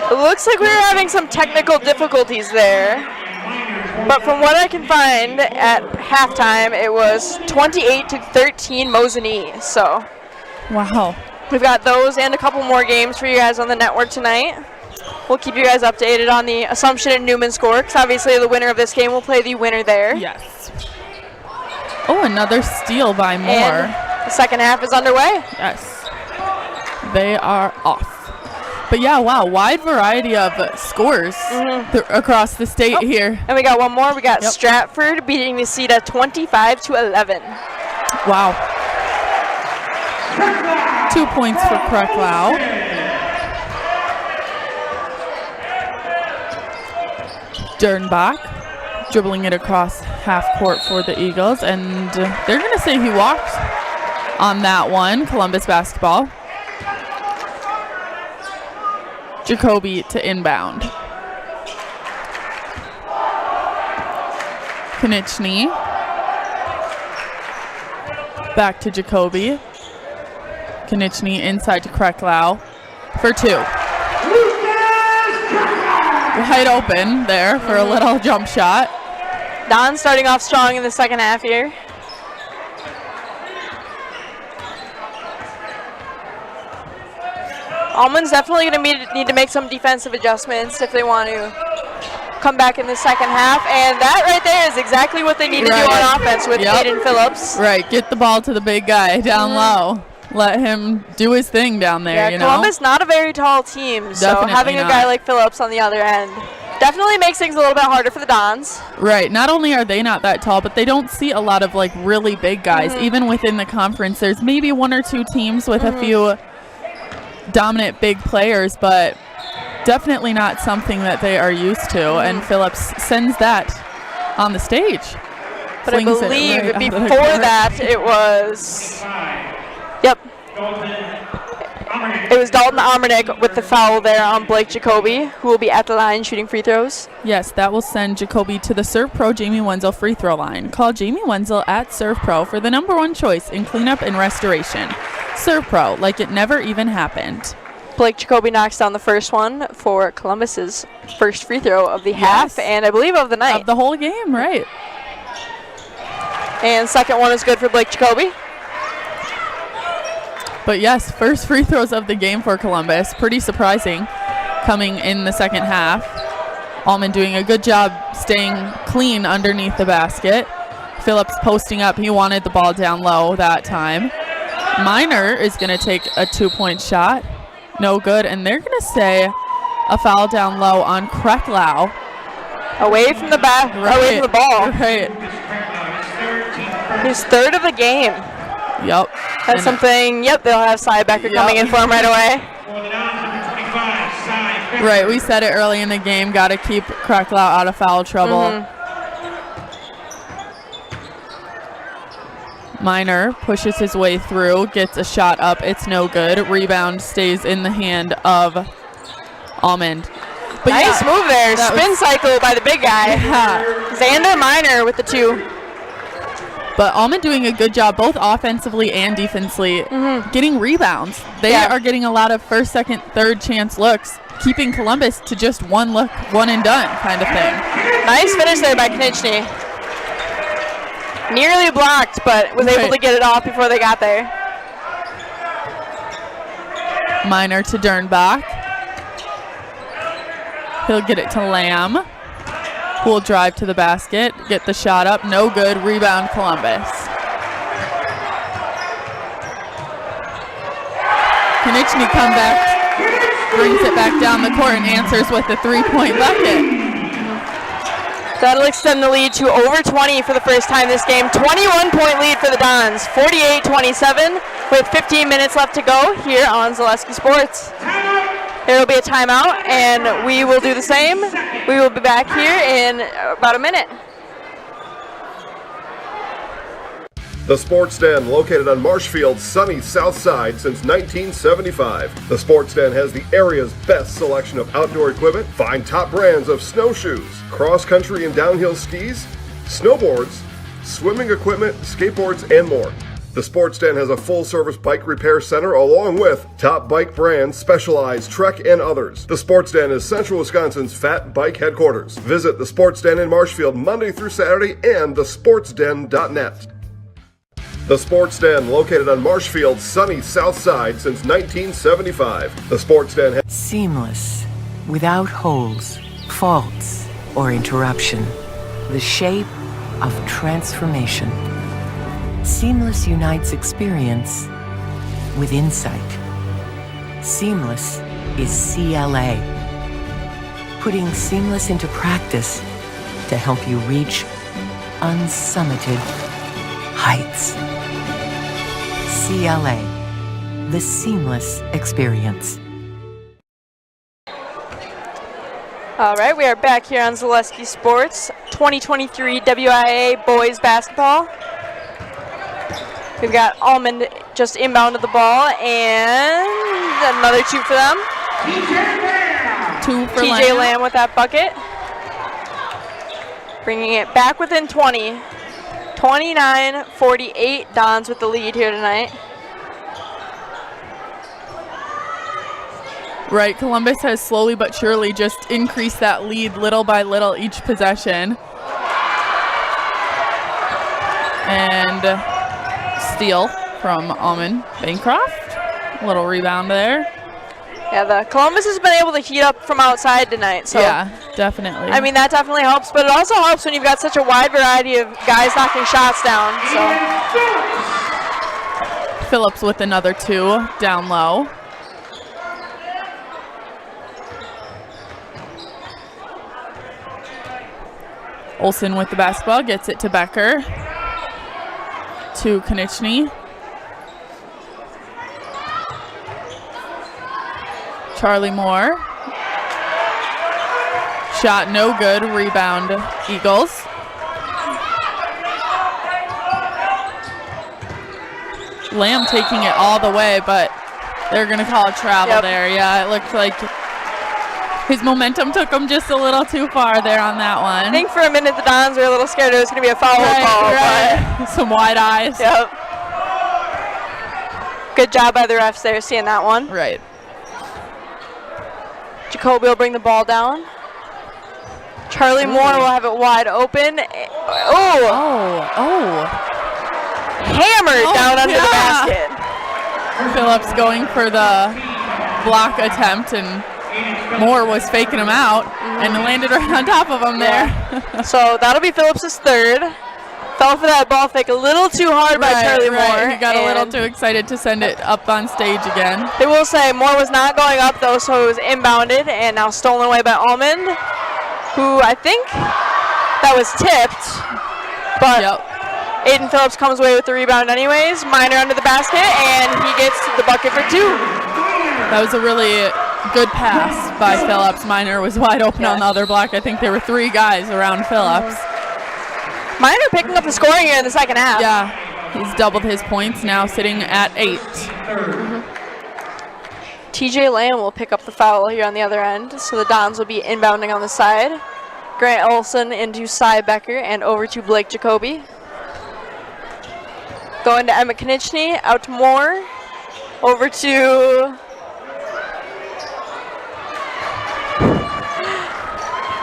it looks like we were having some technical difficulties there. But from what I can find at halftime, it was 28-13 Mosinee. So, wow. We've got those and a couple more games for you guys on the network tonight. We'll keep you guys updated on the Assumption and Newman score, because obviously the winner of this game will play the winner there. Yes. Oh, another steal by Moore. And the second half is underway. Yes. They are off. But yeah, wow, wide variety of scores across the state here. And we got one more. We got Stratford beating Necedah 25-11. Wow. 2 points for Krecklau. Dernbach dribbling it across half court for the Eagles, and they're going to say he walked on that one. Columbus basketball. Jacoby to inbound. Konieczny. Back to Jacoby. Konieczny inside to Krecklau for two. Wide open there for a little jump shot. Don starting off strong in the second half here. Almond's definitely going to need to make some defensive adjustments if they want to come back in the second half. And that right there is exactly what they need to do on offense with Caden Phillips. Right, get the ball to the big guy down low. Let him do his thing down there, you know. Columbus not a very tall team, so having a guy like Phillips on the other end definitely makes things a little bit harder for the Dons. Right, not only are they not that tall, but they don't see a lot of like really big guys. Even within the conference, there's maybe one or two teams with a few dominant big players, but definitely not something that they are used to, and Phillips sends that on the stage. But I believe before that it was, yep, it was Dalton Amernick with the foul there on Blake Jacoby, who will be at the line shooting free throws. Yes, that will send Jacoby to the Serve Pro Jamie Wenzel free throw line. Call Jamie Wenzel at Serve Pro for the #1 choice in cleanup and restoration. Serve Pro, like it never even happened. Blake Jacoby knocks down the first one for Columbus's first free throw of the half, and I believe of the night. Of the whole game, right. And second one is good for Blake Jacoby. But yes, first free throws of the game for Columbus. Pretty surprising coming in the second half. Almond doing a good job staying clean underneath the basket. Phillips posting up. He wanted the ball down low that time. Miner is going to take a 2-point shot. No good. And they're going to say a foul down low on Krecklau. Away from the away from the ball. Right. His third of the game. Yep. That's something, yep, they'll have Siebecker coming in for him right away. Right, we said it early in the game, got to keep Krecklau out of foul trouble. Miner pushes his way through, gets a shot up, it's no good. Rebound stays in the hand of Almond. But nice move there, spin cycle by the big guy. Yeah. Xander Miner with the 2. But Almond doing a good job both offensively and defensively, getting rebounds. They are getting a lot of first, second, third chance looks, keeping Columbus to just one look, one and done kind of thing. Nice finish there by Knichny. Nearly blocked, but was able to get it off before they got there. Miner to Dernbach. He'll get it to Lamb. Will drive to the basket, get the shot up, no good, rebound Columbus. Konieczny come back, brings it back down the court and answers with a 3-point bucket. That'll extend the lead to over 20 for the first time this game. 21-point lead for the Dons, 48-27 with 15 minutes left to go here on Zaleski Sports. There will be a timeout, and we will do the same. We will be back here in about a minute. The Sports Den, located on Marshfield's sunny south side since 1975. The Sports Den has the area's best selection of outdoor equipment. Find top brands of snowshoes, cross-country and downhill skis, snowboards, swimming equipment, skateboards, and more. The Sports Den has a full-service bike repair center along with top bike brands, Specialized, Trek, and others. The Sports Den is Central Wisconsin's Fat Bike headquarters. Visit the Sports Den in Marshfield Monday through Saturday and thesportsden.net. The Sports Den, located on Marshfield's sunny south side since 1975. The Sports Den has seamless, without holes, faults, or interruption. The shape of transformation. Seamless unites experience with insight. Seamless is CLA. Putting seamless into practice to help you reach unsummited heights. CLA, the seamless experience. All right, we are back here on Zaleski Sports, 2023 WIAA boys basketball. We've got Almond just inbounded the ball, and another 2 for them. 2 for TJ Lamb with that bucket. Bringing it back within 20. 29-48, Dons with the lead here tonight. Right, Columbus has slowly but surely just increased that lead little by little each possession. And steal from Almond-Bancroft. Little rebound there. Yeah, the Columbus has been able to heat up from outside tonight. So yeah, definitely. I mean, that definitely helps, but it also helps when you've got such a wide variety of guys knocking shots down. So Phillips with another 2 down low. Olsen with the basketball, gets it to Becker. To Konieczny. Charlie Moore Shot no good. Rebound, Eagles. Lamb taking it all the way, but they're going to call a travel there. Yeah, it looked like his momentum took him just a little too far there on that one. I think for a minute the Dons were a little scared it was going to be a foul call. Right. Some wide eyes. Yep. Good job by the refs there seeing that one. Right. Jacoby will bring the ball down. Charlie Moore will have it wide open. Hammered down under the basket. Phillips going for the block attempt, and Moore was faking him out and landed right on top of him there. So that'll be Phillips' third. Fell for that ball fake a little too hard by Charlie Moore. He got a little too excited to send it up on stage again. They will say Moore was not going up though, so it was inbounded and now stolen away by Almond, who I think that was tipped, but Aiden Phillips comes away with the rebound anyways. Minor under the basket, and he gets the bucket for two. That was a really good pass by Phillips. Minor was wide open on the other block. I think there were three guys around Phillips. Minor picking up the scoring here in the second half. Yeah, he's doubled his points, now sitting at 8. TJ Lamb will pick up the foul here on the other end, so the Dons will be inbounding on the side. Grant Olson into Cy Becker and over to Blake Jacoby. Going to Emmett Konieczny, out to Moore, over to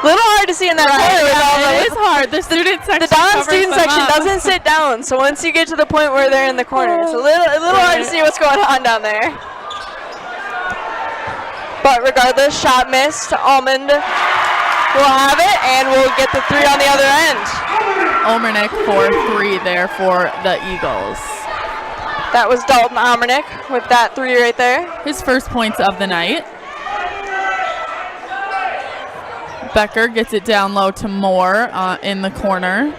little hard to see in that corner. It is hard. The student section. The Don student section doesn't sit down, so once you get to the point where they're in the corner, it's a little hard to see what's going on down there. But regardless, shot missed. Almond will have it, and we'll get the three on the other end. Omernick for 3 there for the Eagles. That was Dalton Omernick with that 3 right there. His first points of the night. Becker gets it down low to Moore in the corner.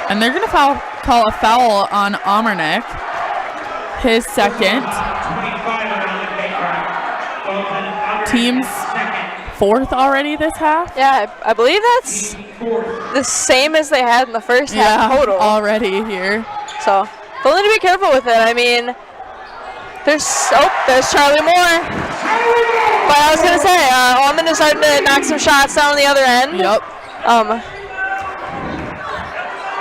And they're going to call a foul on Omernick. His second. Team's 4th already this half? Yeah, I believe that's the same as they had in the first half total. Already here. So they'll need to be careful with it. I mean, there's Charlie Moore. But I was going to say, Almond is starting to knock some shots down on the other end. Yep.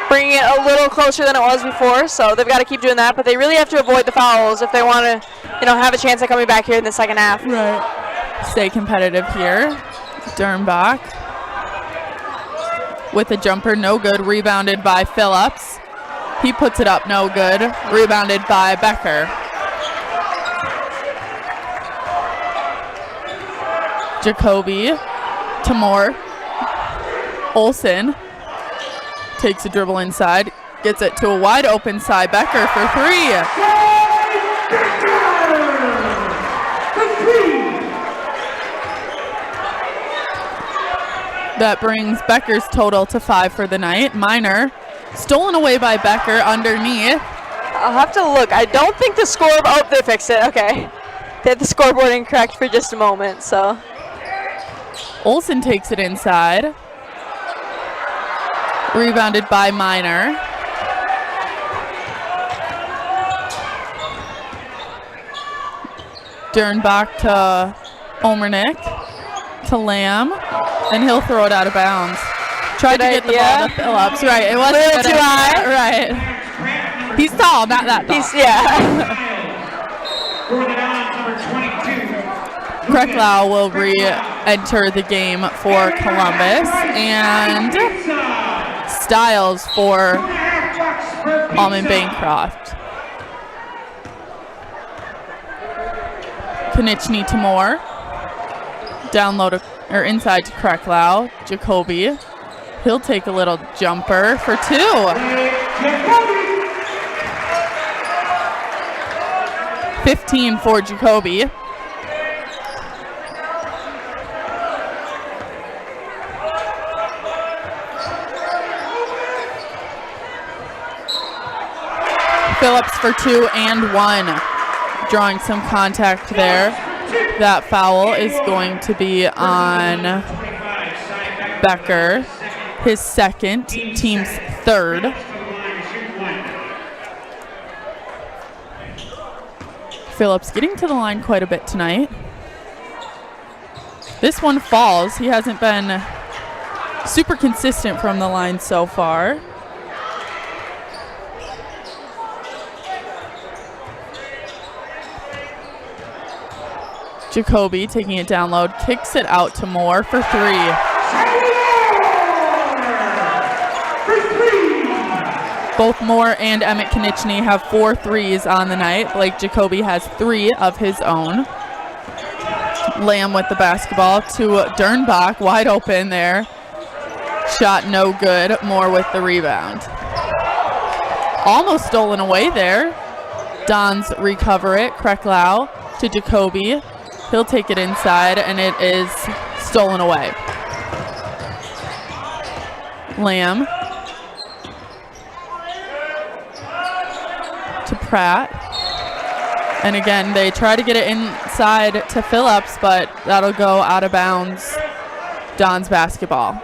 Bringing it a little closer than it was before, so they've got to keep doing that. But they really have to avoid the fouls if they want to, have a chance at coming back here in the second half. Right. Stay competitive here. Dernbach with a jumper, no good. Rebounded by Phillips. He puts it up, no good. Rebounded by Becker. Jacoby to Moore. Olson takes a dribble inside, gets it to a wide open side. Becker for 3. That brings Becker's total to 5 for the night. Minor stolen away by Becker underneath. I'll have to look. I don't think the score. Oh, they fixed it. Okay. They had the scoreboard incorrect for just a moment, so. Olson takes it inside. Rebounded by Minor. Dernbach to Omernick to Lamb, and he'll throw it out of bounds. Tried to get the ball to Phillips. Right, it wasn't a little too high. Right. He's tall, not that tall. Krecklau will re-enter the game for Columbus, and Stiles for Almond-Bancroft. Konieczny to Moore. Down low or inside to Krecklau. Jacoby. He'll take a little jumper for 2. 15 for Jacoby. Phillips for 2 and 1. Drawing some contact there. That foul is going to be on Becker, his second, team's third. Phillips getting to the line quite a bit tonight. This one falls. He hasn't been super consistent from the line so far. Jacoby taking it down low, kicks it out to Moore for three. Both Moore and Emmett Konieczny have 4 threes on the night. Blake Jacoby has 3 of his own. Lamb with the basketball to Dernbach, wide open there. Shot no good. Moore with the rebound. Almost stolen away there. Dons recover it. Kreklau to Jacoby. He'll take it inside, and it is stolen away. Lamb to Pratt. And again, they try to get it inside to Phillips, but that'll go out of bounds. Don's basketball.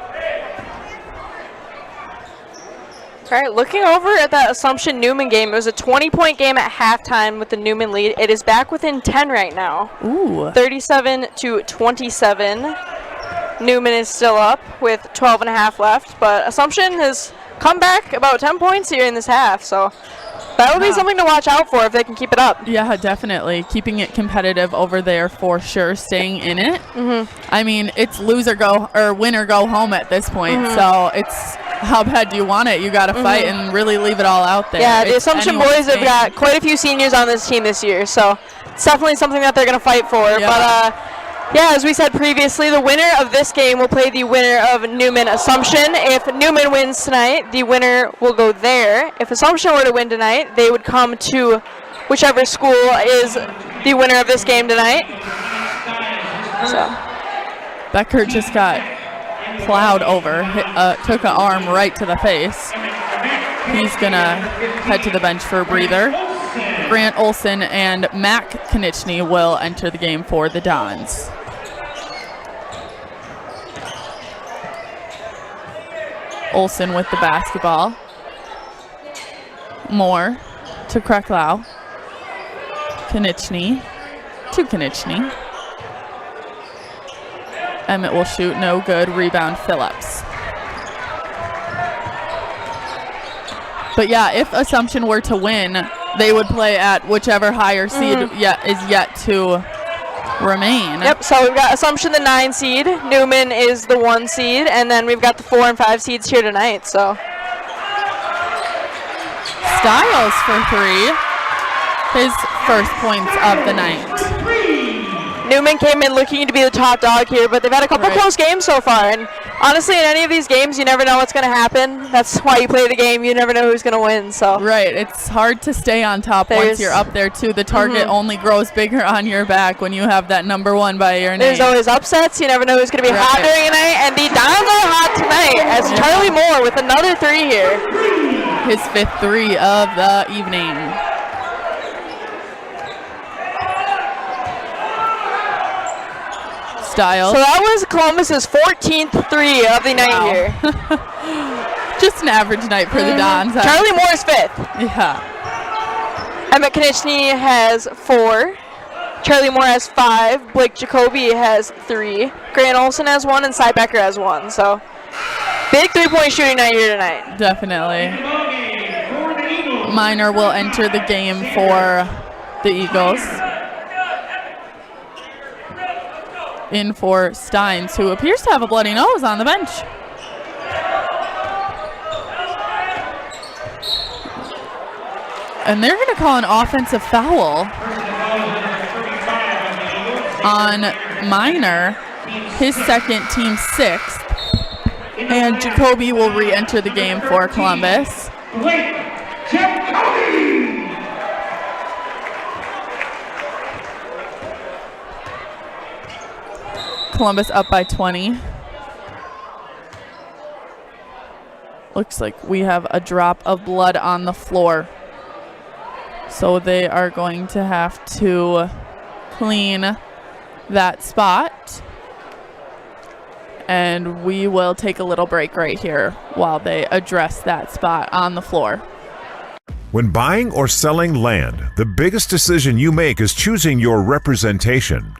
All right, looking over at that Assumption-Newman game, it was a 20-point game at halftime with the Newman lead. It is back within 10 right now. Ooh. 37-27. Newman is still up with 12 and a half left, but Assumption has come back about 10 points here in this half, so that would be something to watch out for if they can keep it up. Yeah, definitely. Keeping it competitive over there for sure, staying in it. I mean, it's lose or go, or win or go home at this point, so it's how bad do you want it? You got to fight and really leave it all out there. Yeah, the Assumption boys have got quite a few seniors on this team this year, so it's definitely something that they're going to fight for. Yeah. But yeah, as we said previously, the winner of this game will play the winner of Newman Assumption. If Newman wins tonight, the winner will go there. If Assumption were to win tonight, they would come to whichever school is the winner of this game tonight. So Becker just got plowed over, took an arm right to the face. He's gonna head to the bench for a breather. Grant Olson and Mac Konieczny will enter the game for the Dons. Olson with the basketball. Moore to Kreklau. Konieczny to Konieczny. Emmett will shoot, no good. Rebound Phillips. But yeah, if Assumption were to win, they would play at whichever higher seed is yet to remain. Yep, so we've got Assumption the 9 seed, Newman is the 1 seed, and then we've got the 4 and 5 seeds here tonight, so. Stiles for 3. His first points of the night. Newman came in looking to be the top dog here, but they've had a couple close games so far, and honestly, in any of these games, you never know what's going to happen. That's why you play the game. You never know who's going to win. So right, it's hard to stay on top once you're up there, too. The target only grows bigger on your back when you have that number 1 by your name. There's always upsets. You never know who's going to be hot during the night, and the Dons are hot tonight as Charlie Moore with another 3 here. His 5th 3 of the evening. Stiles. So that was Columbus's 14th 3 of the night here. Just an average night for the Dons. Charlie Moore's 5th. Yeah. Emmett Konieczny has 4. Charlie Moore has 5. Blake Jacoby has 3. Grant Olson has 1, and Cy Becker has 1. So big 3-point shooting night here tonight. Definitely. Minor will enter the game for the Eagles. In for Steins, who appears to have a bloody nose on the bench. And they're going to call an offensive foul on Minor, his second, team 6th. And Jacoby will re-enter the game for Columbus. Columbus up by 20. Looks like we have a drop of blood on the floor. So they are going to have to clean that spot. And we will take a little break right here while they address that spot on the floor. When buying or selling land, the biggest decision you make is choosing your representation.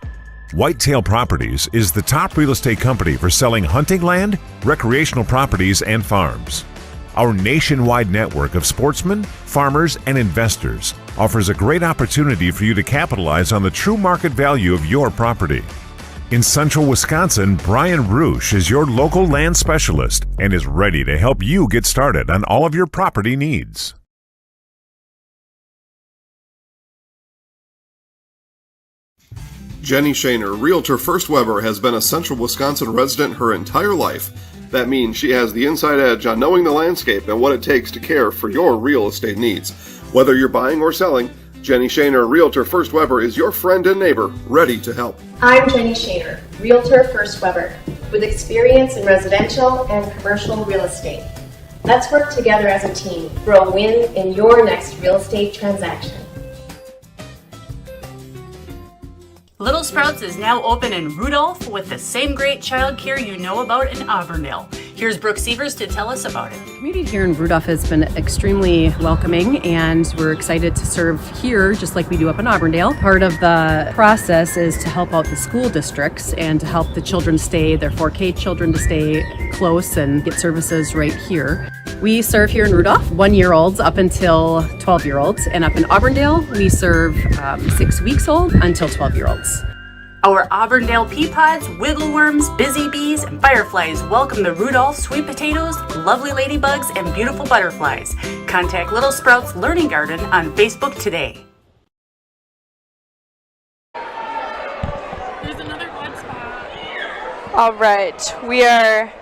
Whitetail Properties is the top real estate company for selling hunting land, recreational properties, and farms. Our nationwide network of sportsmen, farmers, and investors offers a great opportunity for you to capitalize on the true market value of your property. In central Wisconsin, Brian Roosh is your local land specialist and is ready to help you get started on all of your property needs. Jenny Shaner, Realtor First Weber, has been a central Wisconsin resident her entire life. That means she has the inside edge on knowing the landscape and what it takes to care for your real estate needs. Whether you're buying or selling, Jenny Shaner, Realtor First Weber, is your friend and neighbor, ready to help. I'm Jenny Shaner, Realtor First Weber, with experience in residential and commercial real estate. Let's work together as a team for a win in your next real estate transaction. Little Sprouts is now open in Rudolph with the same great childcare you know about in Auburndale. Here's Brooke Sievers to tell us about it. The community here in Rudolph has been extremely welcoming, and we're excited to serve here just like we do up in Auburndale. Part of the process is to help out the school districts and to help the children stay, their 4K children to stay close and get services right here. We serve here in Rudolph 1-year-olds up until 12-year-olds, and up in Auburndale we serve 6 weeks old until 12-year-olds. Our Auburndale pea pods, wiggle worms, busy bees, and fireflies welcome the Rudolph sweet potatoes, lovely ladybugs, and beautiful butterflies. Contact Little Sprouts Learning Garden on Facebook today. There's another blood spot. All right, we are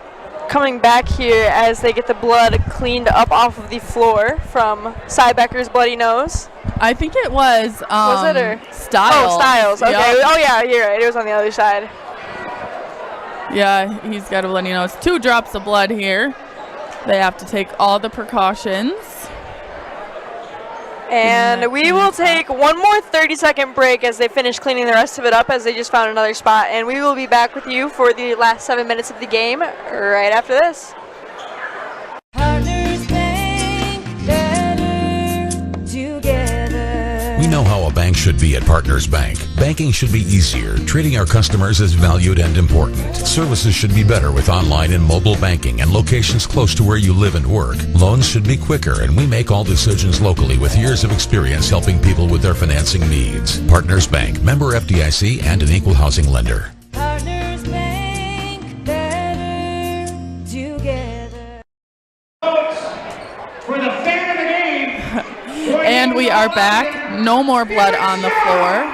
coming back here as they get the blood cleaned up off of the floor from Cybecker's bloody nose. I think it was it or Styles. Oh, Styles. Okay. Yep. Oh yeah, you're right. It was on the other side. Yeah, he's got a bloody nose. 2 drops of blood here. They have to take all the precautions. And we will take one more 30-second break as they finish cleaning the rest of it up, as they just found another spot. And we will be back with you for the last 7 minutes of the game right after this. We know how a bank should be at Partners Bank. Banking should be easier, treating our customers as valued and important. Services should be better with online and mobile banking and locations close to where you live and work. Loans should be quicker, and we make all decisions locally with years of experience helping people with their financing needs. Partners Bank, member FDIC, and an equal housing lender. Partners Bank, better together. For the fan of the game. And we are back. No more blood on the floor.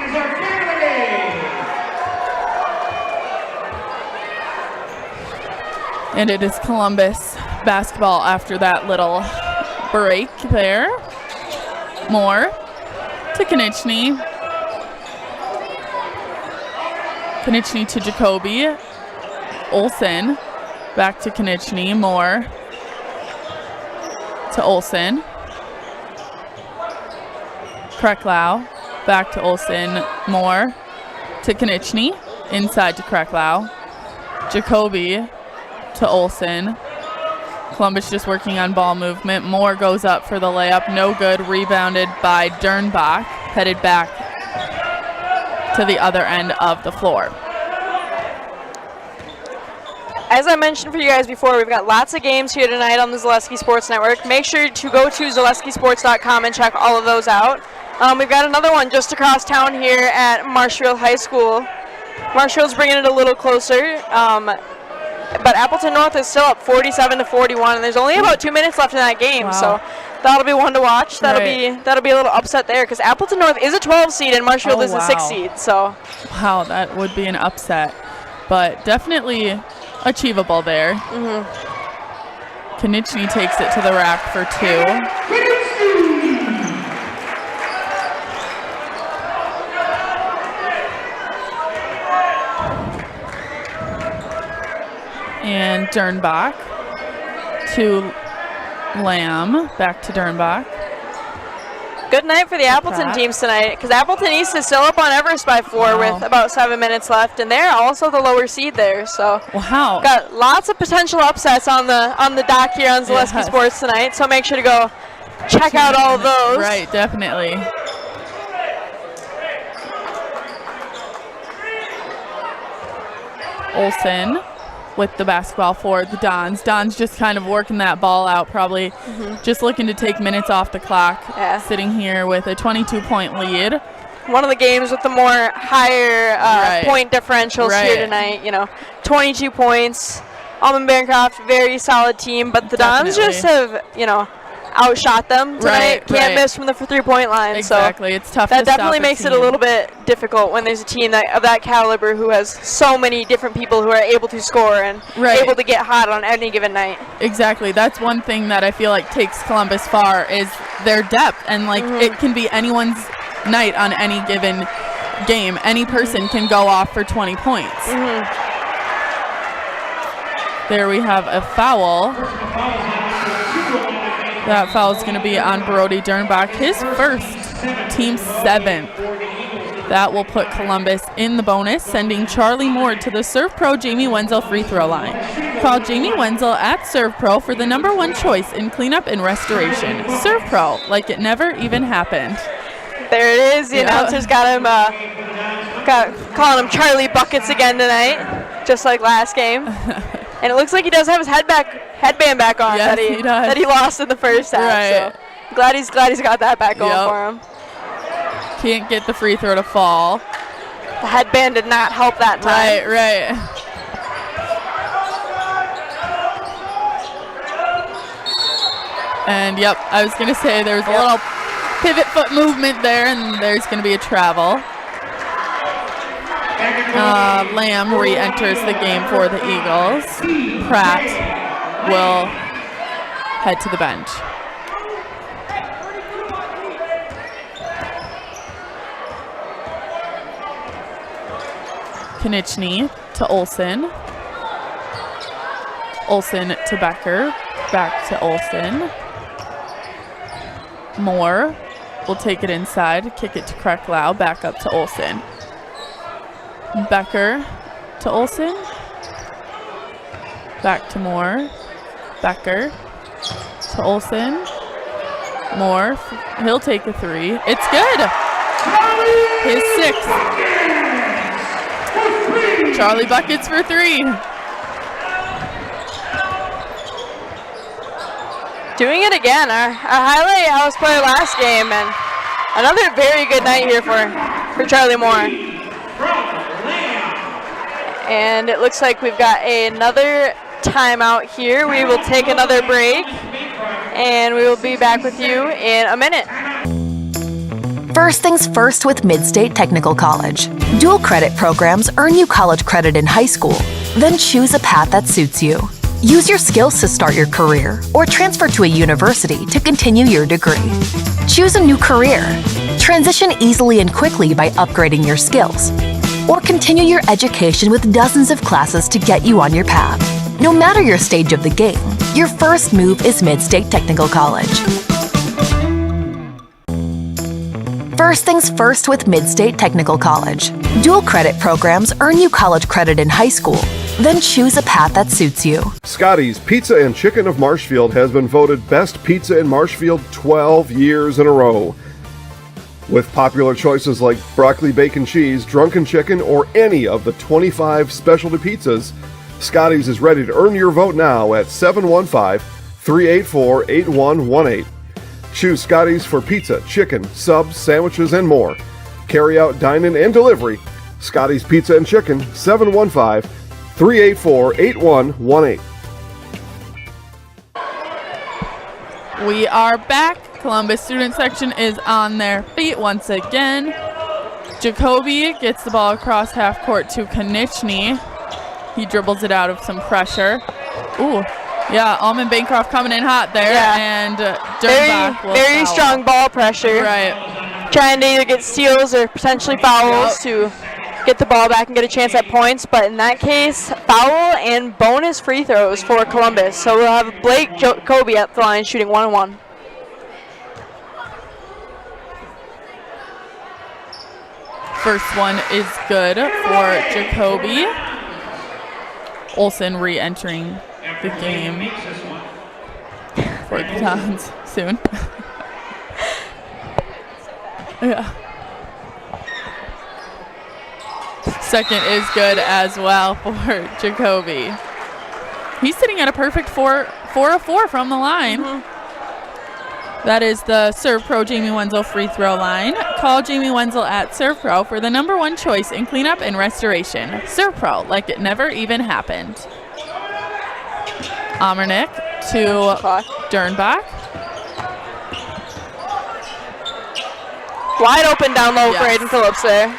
And it is Columbus basketball after that little break there. More to Konechny. Konechny to Jacoby. Olsen. Back to Konechny. More to Olsen. Kreklau, back to Olsen, more to Konechny, inside to Kreklau, Jacoby to Olsen, Columbus just working on ball movement, Moore goes up for the layup, no good, rebounded by Dernbach, headed back to the other end of the floor. As I mentioned for you guys before, we've got lots of games here tonight on the Zaleski Sports Network. Make sure to go to ZaleskiSports.com and check all of those out. We've got another one just across town here at Marshfield High School. Marshfield's bringing it a little closer, but Appleton North is still up 47-41, and there's only about 2 minutes left in that game. Wow. So that'll be one to watch. That'll be a little upset there, because Appleton North is a 12 seed and Marshfield is a 6 seed. So wow, that would be an upset, but definitely achievable there. Konechny takes it to the rack for 2. And Dernbach to Lamb, back to Dernbach. good night for the Appleton teams tonight, because Appleton East is still up on Everest by 4 with about 7 minutes left, and they're also the lower seed there. So got lots of potential upsets on the dock here on Zaleski Sports tonight. So make sure to go check out all of those. Right, definitely. Olsen with the basketball for the Dons. Dons just kind of working that ball out, probably just looking to take minutes off the clock. Sitting here with a 22-point lead. One of the games with the more higher point differentials here tonight. 22 points. Almond-Bancroft, very solid team, but the Dons just have, outshot them tonight. Can't miss from the 3-point line. Exactly, so it's tough. That definitely makes it a little bit difficult when there's a team of that caliber who has so many different people who are able to score and able to get hot on any given night. Exactly, that's one thing that I feel like takes Columbus far is their depth, and it can be anyone's night on any given game. Any person can go off for 20 points. There we have a foul. That foul is going to be on Brody Dernbach, his first, team 7th. That will put Columbus in the bonus, sending Charlie Moore to the Serve Pro Jamie Wenzel free throw line. Call Jamie Wenzel at Serve Pro for the #1 choice in cleanup and restoration. Serve Pro, like it never even happened. There it is. The announcers got him, calling him Charlie Buckets again tonight, just like last game. And it looks like he does have his headband back on that he lost in the first half. So glad he's got that back going for him. Can't get the free throw to fall. The headband did not help that time. Right. And I was gonna say there's a little pivot foot movement there, and there's gonna be a travel. Lamb re-enters the game for the Eagles. Pratt will head to the bench. Konieczny to Olsen. Olsen to Becker. Back to Olsen. Moore will take it inside, kick it to Krecklau, back up to Olsen. Becker to Olsen. Back to Moore. Becker to Olsen. Moore, he'll take a 3. It's good. His 6th. Charlie Buckets for 3. Doing it again. Our highlight house player last game, and another very good night here for Charlie Moore. And it looks like we've got another timeout here. We will take another break, and we will be back with you in a minute. First things first with Mid-State Technical College. Dual credit programs earn you college credit in high school, then choose a path that suits you. Use your skills to start your career or transfer to a university to continue your degree. Choose a new career. Transition easily and quickly by upgrading your skills. Or continue your education with dozens of classes to get you on your path. No matter your stage of the game, your first move is Mid-State Technical College. First things first with Mid-State Technical College. Dual credit programs earn you college credit in high school, then choose a path that suits you. Scotty's Pizza and Chicken of Marshfield has been voted Best Pizza in Marshfield 12 years in a row. With popular choices like broccoli bacon cheese, drunken chicken, or any of the 25 specialty pizzas, Scotty's is ready to earn your vote now at 715-384-8118. Choose Scotty's for pizza, chicken, subs, sandwiches, and more. Carry out, dine-in, and delivery. Scotty's Pizza and Chicken, 715-384-8118. We are back. Columbus student section is on their feet once again. Jacoby gets the ball across half court to Konieczny. He dribbles it out of some pressure. Ooh, yeah, Almond-Bancroft coming in hot there, and Dernbach will very foul. strong ball pressure. Right. Trying to either get steals or potentially fouls to get the ball back and get a chance at points, but in that case, foul and bonus free throws for Columbus. So we'll have Blake Jacoby at the line shooting 1-1. First one is good for Jacoby. Olsen re-entering the game for the Dons soon. Yeah. Second is good as well for Jacoby. He's sitting at a perfect 4 of 4 from the line. That is the Serve Pro Jamie Wenzel free throw line. Call Jamie Wenzel at Serve Pro for the #1 choice in cleanup and restoration. Serve Pro, like it never even happened. Amernick to Dernbach. Wide open down low for Aiden Phillips there.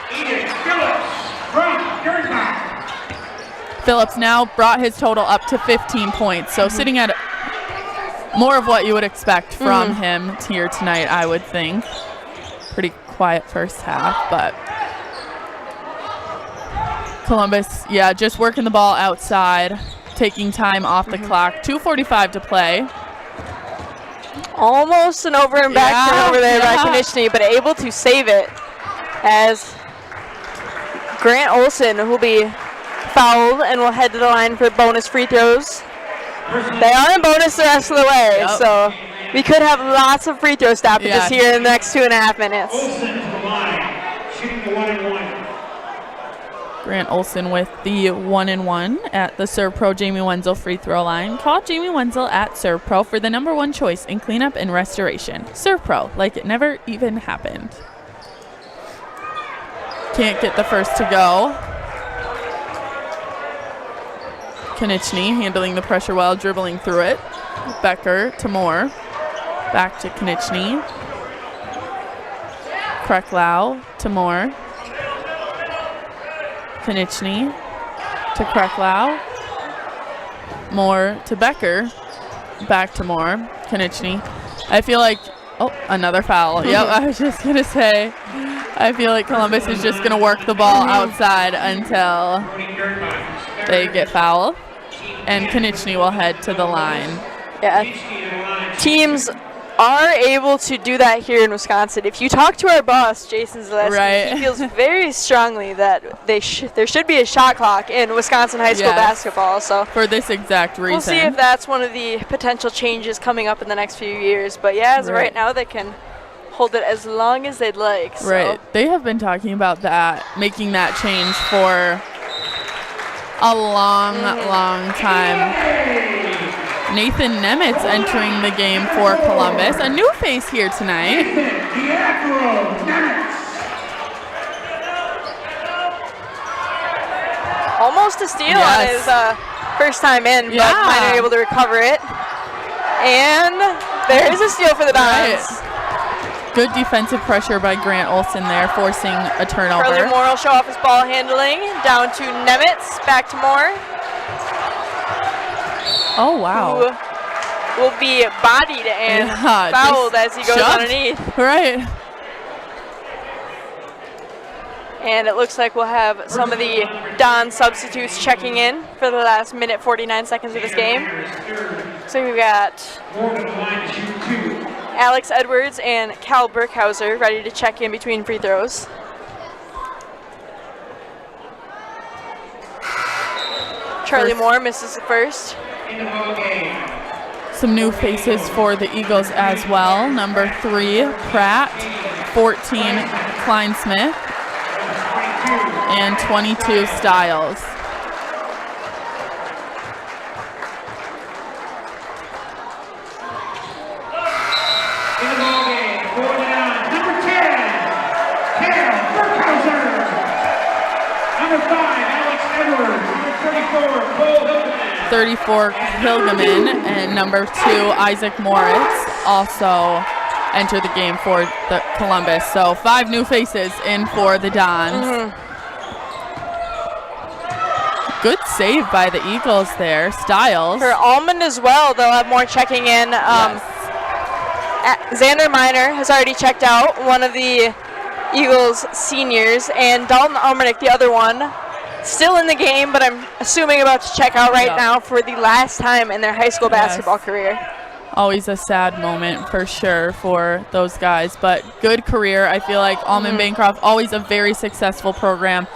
Phillips now brought his total up to 15 points, so sitting at more of what you would expect from him here tonight, I would think. Pretty quiet first half, but Columbus, just working the ball outside, taking time off the clock. 2:45 to play. Almost an over and back turnover there by Konechny, but able to save it as Grant Olson will be fouled and will head to the line for bonus free throws. They are in bonus the rest of the way, so we could have lots of free throw stoppages here in the next 2.5 minutes. Grant Olson with the 1-and-1 at the Serve Pro Jamie Wenzel free throw line. Call Jamie Wenzel at Serve Pro for the #1 choice in cleanup and restoration. Serve Pro, like it never even happened. Can't get the first to go. Konechny handling the pressure well, dribbling through it. Becker to Moore. Back to Konechny. Kreklau to Moore. Konechny to Kreklau. Moore to Becker. Back to Moore. Konechny. I feel like, another foul. Yep, I was just going to say, I feel like Columbus is just going to work the ball outside until they get fouled. And Konechny will head to the line. Yeah, teams are able to do that here in Wisconsin. If you talk to our boss, Jason Zaleski, he feels very strongly that there should be a shot clock in Wisconsin high school basketball. So for this exact reason. We'll see if that's one of the potential changes coming up in the next few years. But as of right now, they can hold it as long as they'd like. So. Right. They have been talking about that, making that change for a long, long time. Nathan Nemitz entering the game for Columbus. A new face here tonight. Almost a steal on his first time in, but Minor able to recover it. And there is a steal for the Dons. Good defensive pressure by Grant Olson there, forcing a turnover. Charlie Moore will show off his ball handling. Down to Nemitz, back to Moore. Oh, wow. Who will be bodied and fouled as he goes underneath. Right. And it looks like we'll have some of the Don substitutes checking in for the last minute 49 seconds of this game. So we've got Alex Edwards and Cal Burkhauser ready to check in between free throws. Charlie Moore misses the first. Some new faces for the Eagles as well. Number 3, Pratt. 14, Klein Smith. And 22, Stiles. Number 10, Cal Burkhauser. Number 5, Alex Edwards. Number 34, Cole Hilgeman. 34, Hilgeman, and number 2, Isaac Moritz, also enter the game for the Columbus. So 5 new faces in for the Dons. Good save by the Eagles there. Stiles. For Almond as well, they'll have more checking in. Xander Minor has already checked out, one of the Eagles seniors, and Dalton Almernick, the other one, still in the game, but I'm assuming about to check out right now for the last time in their high school basketball career. Always a sad moment for sure for those guys, but good career. I feel like Almond-Bancroft, always a very successful program,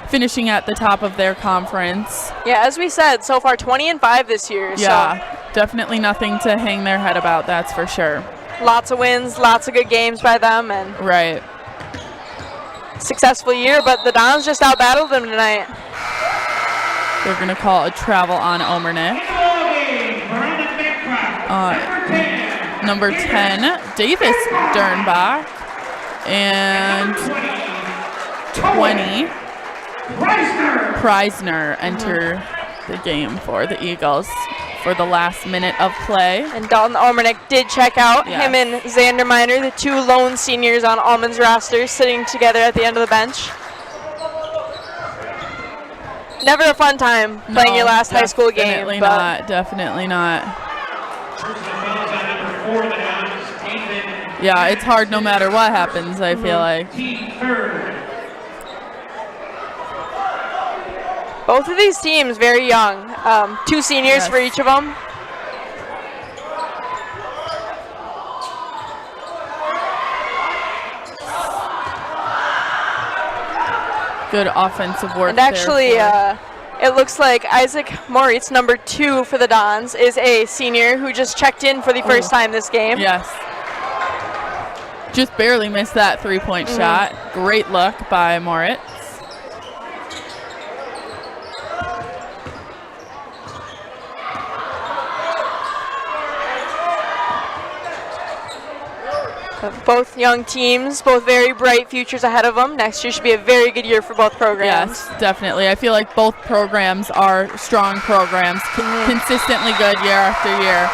finishing at the top of their conference. Yeah, as we said, so far 20-5 this year. Yeah, so definitely nothing to hang their head about, that's for sure. Lots of wins, lots of good games by them, and right. Successful year, but the Dons just out-battled them tonight. They're going to call a travel on Omernick. Number 10, Davis Dernbach. And 20, Preisner enter the game for the Eagles for the last minute of play. And Dalton Omernick did check out. Yes. Him and Xander Miner, the two lone seniors on Almond's roster, sitting together at the end of the bench. Never a fun time playing your last high school game. Definitely not. Definitely not. Yeah, it's hard no matter what happens, I feel like. Both of these teams very young. Two seniors for each of them. Good offensive work. And actually, it looks like Isaac Moritz, number 2 for the Dons, is a senior who just checked in for the first time this game. Yes. Just barely missed that three-point shot. Great look by Moritz. Both young teams, both very bright futures ahead of them. Next year should be a very good year for both programs. Yes, definitely. I feel like both programs are strong programs, consistently good year after year.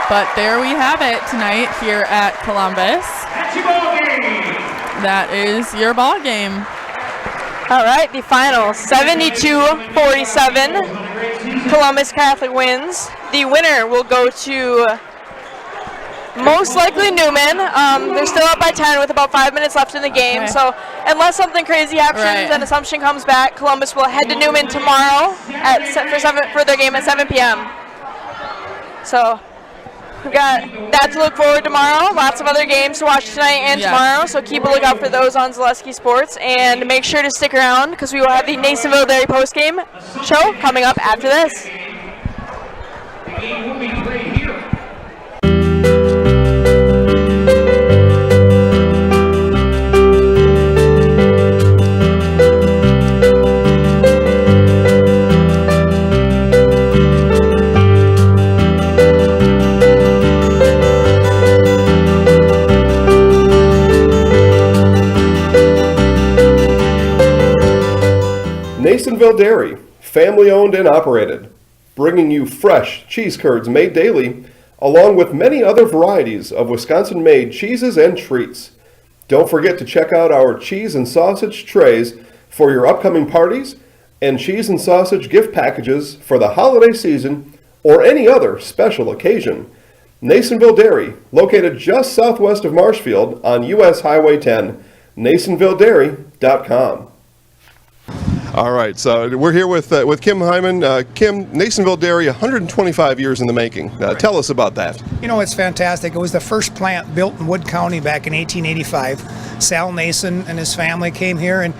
But there we have it tonight here at Columbus. That's your ball game. That is your ball game. All right, the final 72-47. Columbus Catholic wins. The winner will go to most likely Newman. They're still up by 10 with about 5 minutes left in the game. Okay. So unless something crazy happens and Assumption comes back, Columbus will head to Newman tomorrow for their game at 7 p.m. So we've got that to look forward to tomorrow. Lots of other games to watch tonight and tomorrow. So keep a lookout for those on Zaleski Sports. And make sure to stick around because we will have the Nasonville Dairy postgame show coming up after this. The game will be played here. Nasonville Dairy, family owned and operated, bringing you fresh cheese curds made daily, along with many other varieties of Wisconsin-made cheeses and treats. Don't forget to check out our cheese and sausage trays for your upcoming parties and cheese and sausage gift packages for the holiday season or any other special occasion. Nasonville Dairy, located just southwest of Marshfield on US Highway 10, NasonvilleDairy.com. All right, so we're here with Kim Hyman. Kim, Nasonville Dairy, 125 years in the making. Tell us about that. You know, it's fantastic. It was the first plant built in Wood County back in 1885. Sal Nason and his family came here, and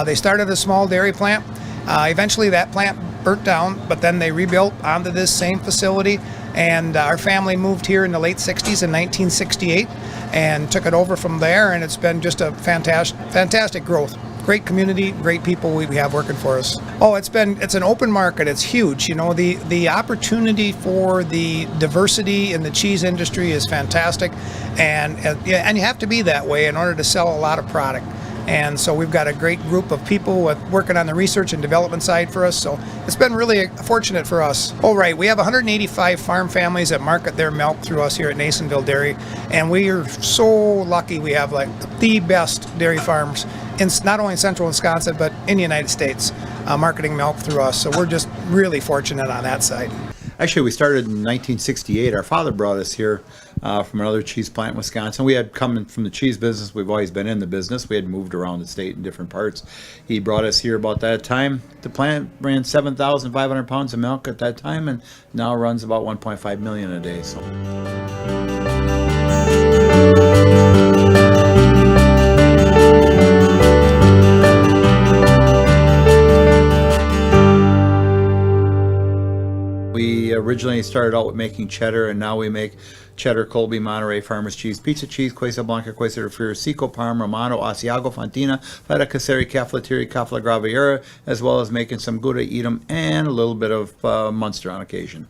they started a small dairy plant. Eventually, that plant burnt down, but then they rebuilt onto this same facility, and our family moved here in the late 60s in 1968 and took it over from there, and it's been just a fantastic growth. Great community, great people we have working for us. Oh, it's an open market. It's huge. You know, the opportunity for the diversity in the cheese industry is fantastic, and you have to be that way in order to sell a lot of product. And so we've got a great group of people working on the research and development side for us. So it's been really fortunate for us. Oh, right. We have 185 farm families that market their milk through us here at Nasonville Dairy. And we are so lucky we have like the best dairy farms in not only in central Wisconsin, but in the United States, marketing milk through us. So we're just really fortunate on that side. Actually, we started in 1968. Our father brought us here from another cheese plant in Wisconsin. We had come from the cheese business. We've always been in the business. We had moved around the state in different parts. He brought us here about that time. The plant ran 7,500 pounds of milk at that time, and now runs about 1.5 million a day. So. We originally started out with making cheddar, and now we make cheddar, Colby, Monterey, Farmers cheese, pizza cheese, Quesa Blanca, Quesa de Friar, Seco, Parma, Romano, Asiago, Fontina, Feta Caseri, Cafetieri, Cafla Graviera, as well as making some Gouda, Edam, and a little bit of Munster on occasion.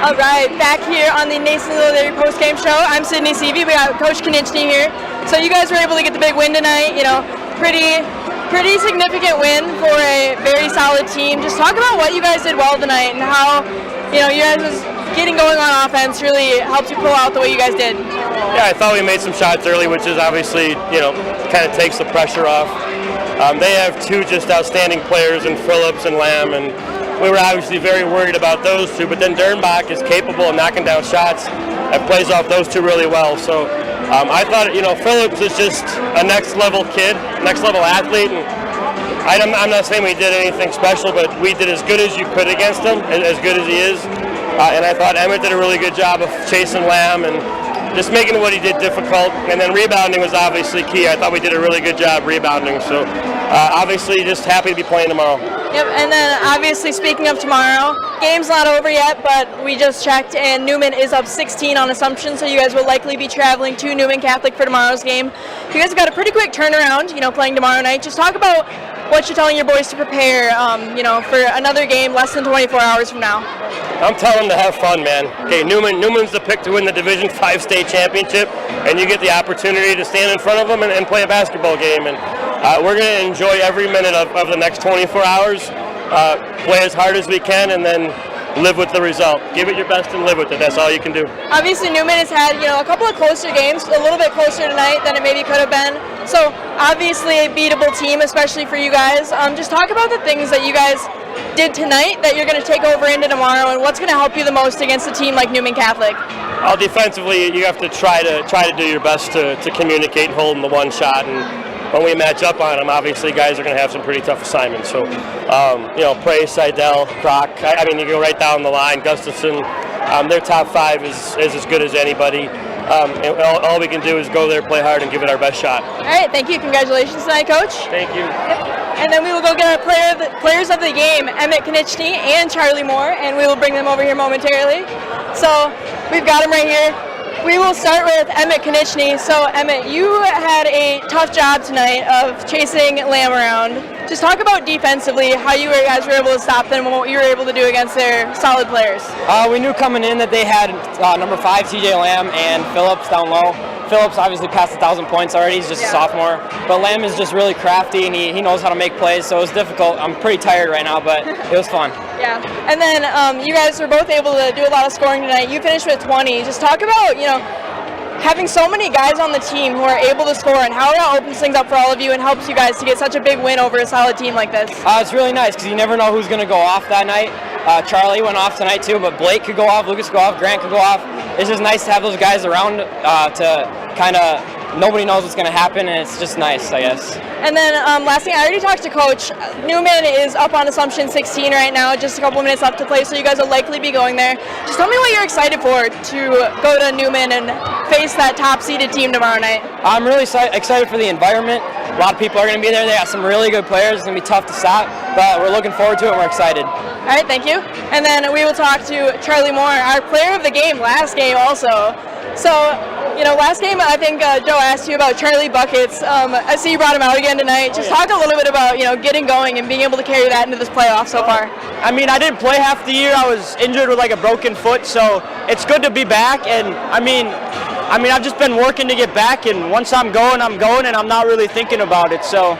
All right, back here on the Nasonville Dairy post-game show. I'm Sydney Seavey. We got Coach Konechny here. So you guys were able to get the big win tonight. You know, pretty significant win for a very solid team. Just talk about what you guys did well tonight and how, you know, you guys was getting going on offense really helped you pull out the way you guys did. Yeah, I thought we made some shots early, which is obviously, you know, kind of takes the pressure off. They have two just outstanding players in Phillips and Lamb, and we were obviously very worried about those two, but then Dernbach is capable of knocking down shots and plays off those two really well. So I thought, Phillips is just a next level kid, next level athlete. And I'm not saying we did anything special, but we did as good as you could against him, as good as he is. And I thought Emmett did a really good job of chasing Lamb and just making what he did difficult. And then rebounding was obviously key. I thought we did a really good job rebounding. So obviously just happy to be playing tomorrow. Yep, and then obviously speaking of tomorrow, game's not over yet, but we just checked and Newman is up 16 on Assumption, so you guys will likely be traveling to Newman Catholic for tomorrow's game. You guys have got a pretty quick turnaround, playing tomorrow night. Just talk about what you're telling your boys to prepare, for another game less than 24 hours from now. I'm telling them to have fun, man. Okay, Newman's the pick to win the Division 5 state championship, and you get the opportunity to stand in front of them and play a basketball game. And we're going to enjoy every minute of the next 24 hours, play as hard as we can, and then live with the result. Give it your best and live with it. That's all you can do. Obviously, Newman has had, a couple of closer games, a little bit closer tonight than it maybe could have been. So, obviously, a beatable team, especially for you guys. Just talk about the things that you guys did tonight that you're going to take over into tomorrow, and what's going to help you the most against a team like Newman Catholic. Defensively, you have to try to do your best to communicate and hold them the one shot. And when we match up on them, obviously guys are going to have some pretty tough assignments. So, Prey, Seidel, Croc, you go right down the line, Gustafson, their top 5 is as good as anybody. And all we can do is go there, play hard, and give it our best shot. All right, thank you. Congratulations tonight, Coach. Thank you. And then we will go get our players of the game, Emmett Konieczny and Charlie Moore, and we will bring them over here momentarily. So we've got them right here. We will start with Emmett Konieczny. So Emmett, you had a tough job tonight of chasing Lamb around. Just talk about defensively how you guys were able to stop them and what you were able to do against their solid players. We knew coming in that they had number 5 TJ Lamb and Phillips down low. Phillips obviously passed 1,000 points already. He's just a sophomore. But Lamb is just really crafty and he knows how to make plays. So it was difficult. I'm pretty tired right now, but it was fun. Yeah. And then you guys were both able to do a lot of scoring tonight. You finished with 20. Just talk about, having so many guys on the team who are able to score and how that opens things up for all of you and helps you guys to get such a big win over a solid team like this. It's really nice because you never know who's going to go off that night. Charlie went off tonight too, but Blake could go off, Lucas could go off, Grant could go off. It's just nice to have those guys around to kind of, nobody knows what's going to happen, and it's just nice, I guess. And then last thing, I already talked to Coach. Newman is up on Assumption 16 right now, just a couple minutes left to play, so you guys will likely be going there. Just tell me what you're excited for to go to Newman and face that top-seeded team tomorrow night. I'm really excited for the environment. A lot of people are going to be there. They got some really good players. It's going to be tough to stop, but we're looking forward to it and we're excited. All right, thank you. And then we will talk to Charlie Moore, our player of the game last game also. So, last game I think Joe asked you about Charlie Buckets. I see you brought him out again tonight. Just talk a little bit about, getting going and being able to carry that into this playoff so far. I didn't play half the year. I was injured with a broken foot, so it's good to be back. And I've just been working to get back, and once I'm going, and I'm not really thinking about it. So.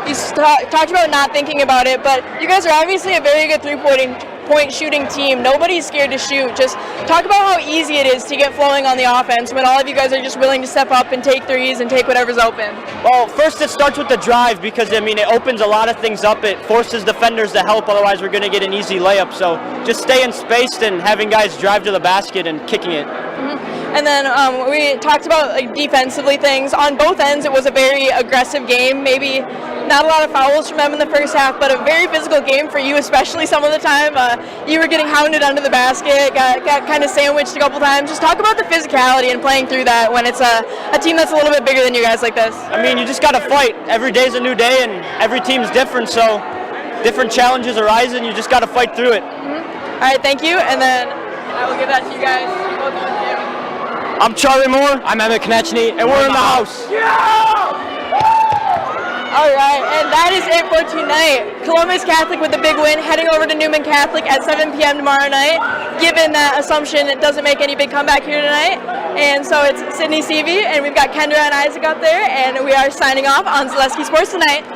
You talked about not thinking about it, but you guys are obviously a very good three-point shooting team. Nobody's scared to shoot. Just talk about how easy it is to get flowing on the offense when all of you guys are just willing to step up and take threes and take whatever's open. Well, first it starts with the drive because, it opens a lot of things up. It forces defenders to help, otherwise we're going to get an easy layup. So just staying spaced and having guys drive to the basket and kicking it. And then we talked about defensively things. On both ends, it was a very aggressive game. Maybe not a lot of fouls from them in the first half, but a very physical game for you, especially some of the time. You were getting hounded under the basket, got kind of sandwiched a couple times. Just talk about the physicality and playing through that when it's a team that's a little bit bigger than you guys like this. You just got to fight. Every day's a new day, and every team's different, so different challenges arise, and you just got to fight through it. All right, thank you, and then I will give that to you guys. I'm Charlie Moore. I'm Emmett Konieczny, and we're in the house. Yeah! All right, and that is it for tonight. Columbus Catholic with the big win, heading over to Newman Catholic at 7 p.m. tomorrow night. Given that Assumption doesn't make any big comeback here tonight, and so it's Sydney Seavey, and we've got Kendra and Isaac up there, and we are signing off on Zaleski Sports Tonight.